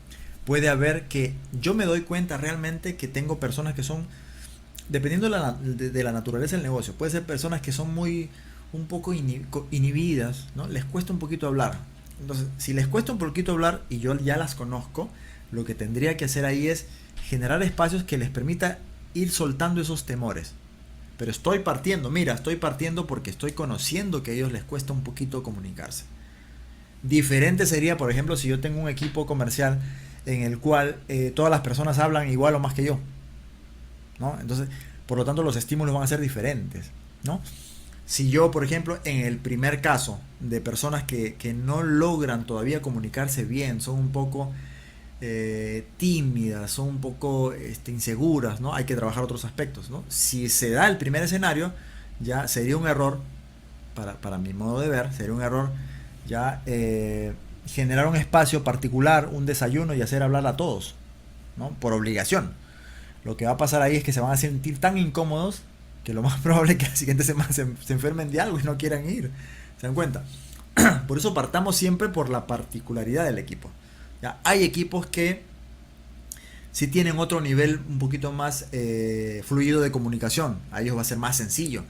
puede haber que yo me doy cuenta realmente que tengo personas que son, dependiendo de la naturaleza del negocio, puede ser personas que son un poco inhibidas, ¿no? Les cuesta un poquito hablar. Entonces, si les cuesta un poquito hablar y yo ya las conozco, lo que tendría que hacer ahí es generar espacios que les permita ir soltando esos temores. Pero estoy partiendo porque estoy conociendo que a ellos les cuesta un poquito comunicarse. Diferente sería, por ejemplo, si yo tengo un equipo comercial en el cual todas las personas hablan igual o más que yo, ¿no? Entonces, por lo tanto, los estímulos van a ser diferentes, ¿no? Si yo, por ejemplo, en el primer caso de personas que no logran todavía comunicarse bien, son un poco tímidas, son un poco inseguras, ¿no? Hay que trabajar otros aspectos, ¿no? Si se da el primer escenario, ya sería un error, para mi modo de ver, sería un error ya generar un espacio particular, un desayuno y hacer hablar a todos, ¿no? Por obligación. Lo que va a pasar ahí es que se van a sentir tan incómodos que lo más probable es que la siguiente semana se enfermen de algo y no quieran ir. ¿Se dan cuenta? Por eso partamos siempre por la particularidad del equipo. ¿Ya? Hay equipos que sí tienen otro nivel un poquito más fluido de comunicación. A ellos va a ser más sencillo.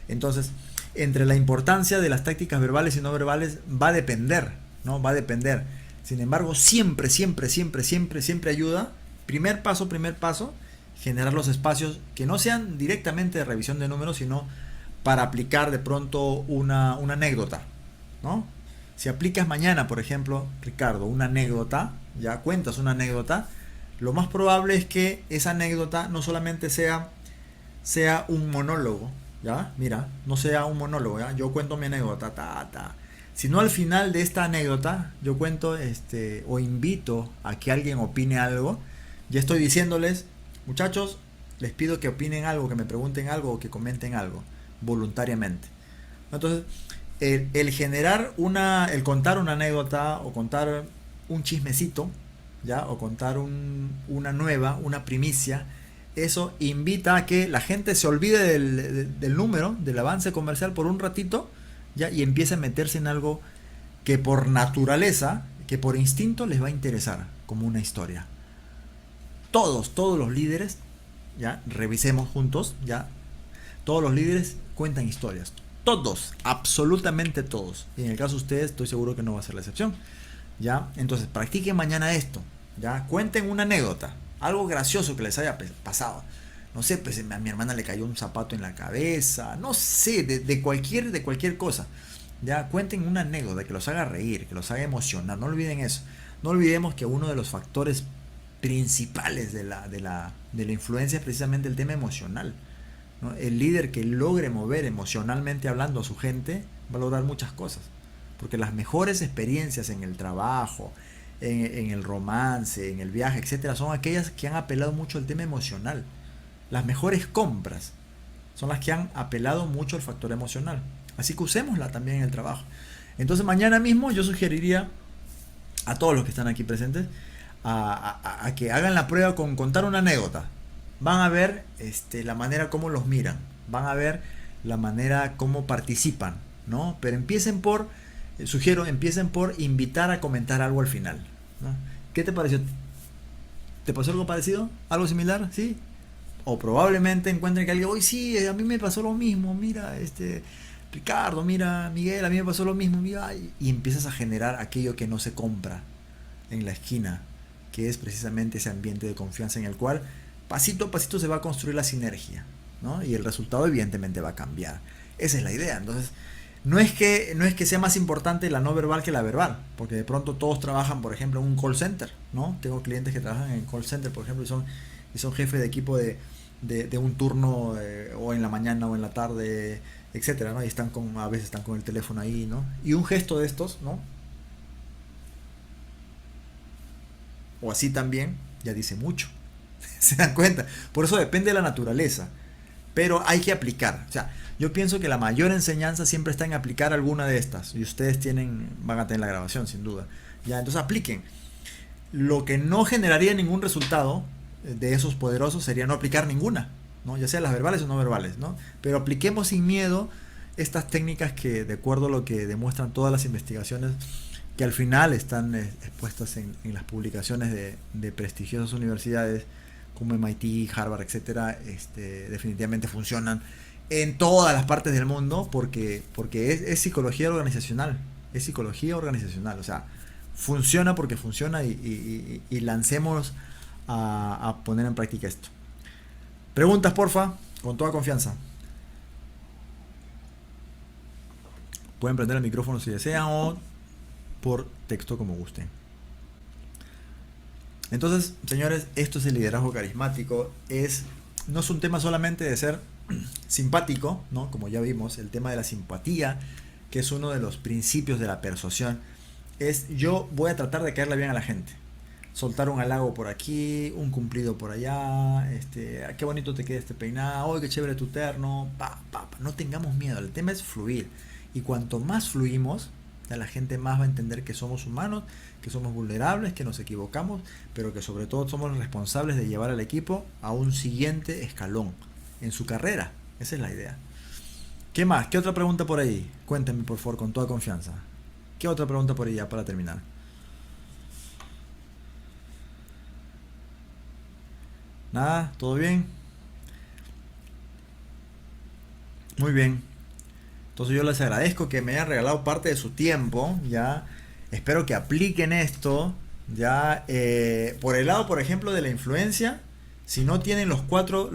Entonces, entre la importancia de las tácticas verbales y no verbales va a depender, ¿no? Va a depender. Sin embargo, siempre, siempre, siempre, siempre, siempre ayuda. Primer paso, generar los espacios que no sean directamente de revisión de números, sino para aplicar de pronto una anécdota, ¿no? Si aplicas mañana, por ejemplo, Ricardo, una anécdota, ya cuentas una anécdota, lo más probable es que esa anécdota no solamente sea un monólogo, ¿ya? Mira, no sea un monólogo, ¿ya? Yo cuento mi anécdota, sino al final de esta anécdota, yo cuento, o invito a que alguien opine algo. Ya estoy diciéndoles, muchachos, les pido que opinen algo, que me pregunten algo o que comenten algo, voluntariamente. Entonces, el generar el contar una anécdota o contar un chismecito, ¿ya? O contar una primicia, eso invita a que la gente se olvide del número, del avance comercial por un ratito, ¿ya? Y empiece a meterse en algo que por naturaleza, que por instinto les va a interesar, como una historia. Todos los líderes, ya, revisemos juntos, ya, todos los líderes cuentan historias. Todos, absolutamente todos. Y en el caso de ustedes, estoy seguro que no va a ser la excepción. ¿Ya? Entonces, practiquen mañana esto. ¿Ya? Cuenten una anécdota, algo gracioso que les haya pasado. No sé, pues a mi hermana le cayó un zapato en la cabeza. No sé, de cualquier cosa. ¿Ya? Cuenten una anécdota que los haga reír, que los haga emocionar. No olviden eso. No olvidemos que uno de los factores principales de la influencia es precisamente el tema emocional, ¿no? El líder que logre mover emocionalmente hablando a su gente va a lograr muchas cosas, porque las mejores experiencias en el trabajo, en el romance, en el viaje, etcétera, son aquellas que han apelado mucho al tema emocional. Las mejores compras son las que han apelado mucho al factor emocional, así que usémosla también en el trabajo. Entonces mañana mismo yo sugeriría a todos los que están aquí presentes a que hagan la prueba con contar una anécdota. Van a ver la manera como los miran, van a ver la manera como participan, ¿no? Pero empiecen por invitar a comentar algo al final, ¿no? ¿Qué te pareció? ¿Te pasó algo parecido? ¿Algo similar? ¿Sí? O probablemente encuentren que alguien, hoy sí, a mí me pasó lo mismo, mira, Ricardo, mira, Miguel, a mí me pasó lo mismo, mira, y empiezas a generar aquello que no se compra en la esquina, que es precisamente ese ambiente de confianza en el cual pasito a pasito se va a construir la sinergia, ¿no? Y el resultado evidentemente va a cambiar. Esa es la idea. Entonces, no es que sea más importante la no verbal que la verbal, porque de pronto todos trabajan, por ejemplo, en un call center, ¿no? Tengo clientes que trabajan en call center, por ejemplo, y son jefes de equipo de un turno, o en la mañana o en la tarde, etcétera, ¿no? Y a veces están con el teléfono ahí, ¿no? Y un gesto de estos, ¿no? O así también, ya dice mucho. ¿Se dan cuenta? Por eso depende de la naturaleza. Pero hay que aplicar. O sea, yo pienso que la mayor enseñanza siempre está en aplicar alguna de estas. Y ustedes van a tener la grabación, sin duda. Ya, entonces apliquen. Lo que no generaría ningún resultado de esos poderosos sería no aplicar ninguna, ¿no? Ya sea las verbales o no verbales, ¿no? Pero apliquemos sin miedo estas técnicas que, de acuerdo a lo que demuestran todas las investigaciones, que al final están expuestas en las publicaciones de prestigiosas universidades como MIT, Harvard, etcétera, definitivamente funcionan en todas las partes del mundo porque es psicología organizacional, o sea, funciona porque funciona y lancemos a poner en práctica esto. Preguntas, porfa, con toda confianza. Pueden prender el micrófono si desean o por texto como gusten. Entonces, señores, esto es el liderazgo carismático. No es un tema solamente de ser simpático, ¿no? Como ya vimos, el tema de la simpatía, que es uno de los principios de la persuasión, es yo voy a tratar de caerle bien a la gente. Soltar un halago por aquí, un cumplido por allá, qué bonito te queda este peinado, oh, qué chévere tu terno, no tengamos miedo, el tema es fluir. Y cuanto más fluimos, la gente más va a entender que somos humanos, que somos vulnerables, que nos equivocamos, pero que sobre todo somos responsables de llevar al equipo a un siguiente escalón en su carrera, Esa es la idea. ¿Qué más? ¿Qué otra pregunta por ahí? Cuéntenme por favor con toda confianza. ¿Qué otra pregunta por ahí ya para terminar? ¿Nada? ¿Todo bien? Muy bien. Entonces yo les agradezco que me hayan regalado parte de su tiempo, ya. Espero que apliquen esto, ya. Por el lado, por ejemplo, de la influencia, si no tienen los cuatro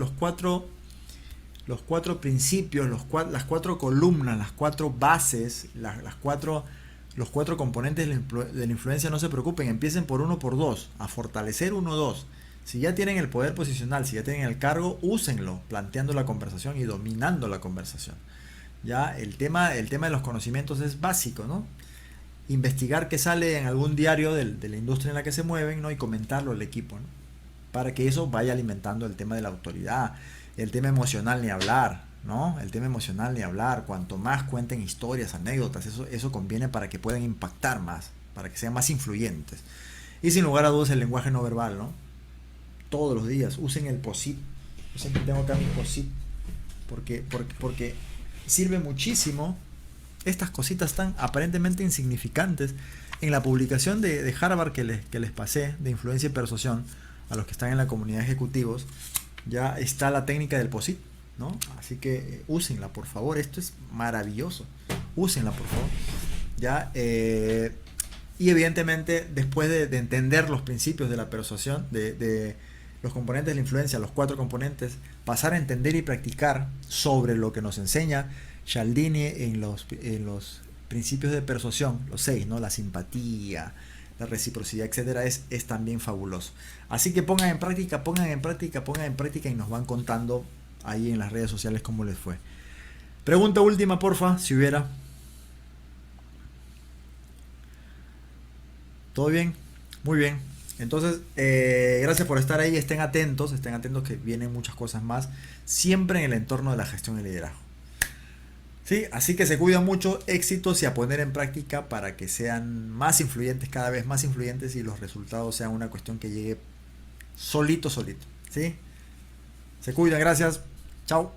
principios, las cuatro columnas, las cuatro bases, los cuatro componentes de la influencia, no se preocupen, empiecen por uno por dos, a fortalecer uno dos. Si ya tienen el poder posicional, si ya tienen el cargo, úsenlo, planteando la conversación y dominando la conversación. Ya el tema de los conocimientos es básico, ¿no? Investigar qué sale en algún diario de la industria en la que se mueven, ¿no? Y comentarlo al equipo, ¿no? Para que eso vaya alimentando el tema de la autoridad, el tema emocional ni hablar, ¿no? El tema emocional ni hablar, cuanto más cuenten historias, anécdotas, eso conviene para que puedan impactar más, para que sean más influyentes. Y sin lugar a dudas el lenguaje no verbal, ¿no? Todos los días, usen el POSIT. Yo siempre tengo acá mi POSIT, porque sirve muchísimo estas cositas tan aparentemente insignificantes. En la publicación de Harvard que les pasé, de influencia y persuasión, a los que están en la comunidad de ejecutivos, ya está la técnica del POSIT, ¿no? Así que úsenla, por favor, esto es maravilloso, úsenla, por favor. Ya, y evidentemente, después de entender los principios de la persuasión, de los componentes de la influencia, los cuatro componentes, pasar a entender y practicar sobre lo que nos enseña Cialdini en los principios de persuasión, los 6, ¿no? La simpatía, la reciprocidad, etcétera, es también fabuloso. Así que pongan en práctica, pongan en práctica, pongan en práctica y nos van contando ahí en las redes sociales cómo les fue. Pregunta última, porfa, si hubiera. ¿Todo bien? Muy bien. Entonces, gracias por estar ahí. Estén atentos que vienen muchas cosas más, siempre en el entorno de la gestión y liderazgo. Sí, así que se cuidan mucho, éxitos y a poner en práctica para que sean más influyentes, cada vez más influyentes y los resultados sean una cuestión que llegue solito, solito. ¿Sí? Se cuidan, gracias. Chao.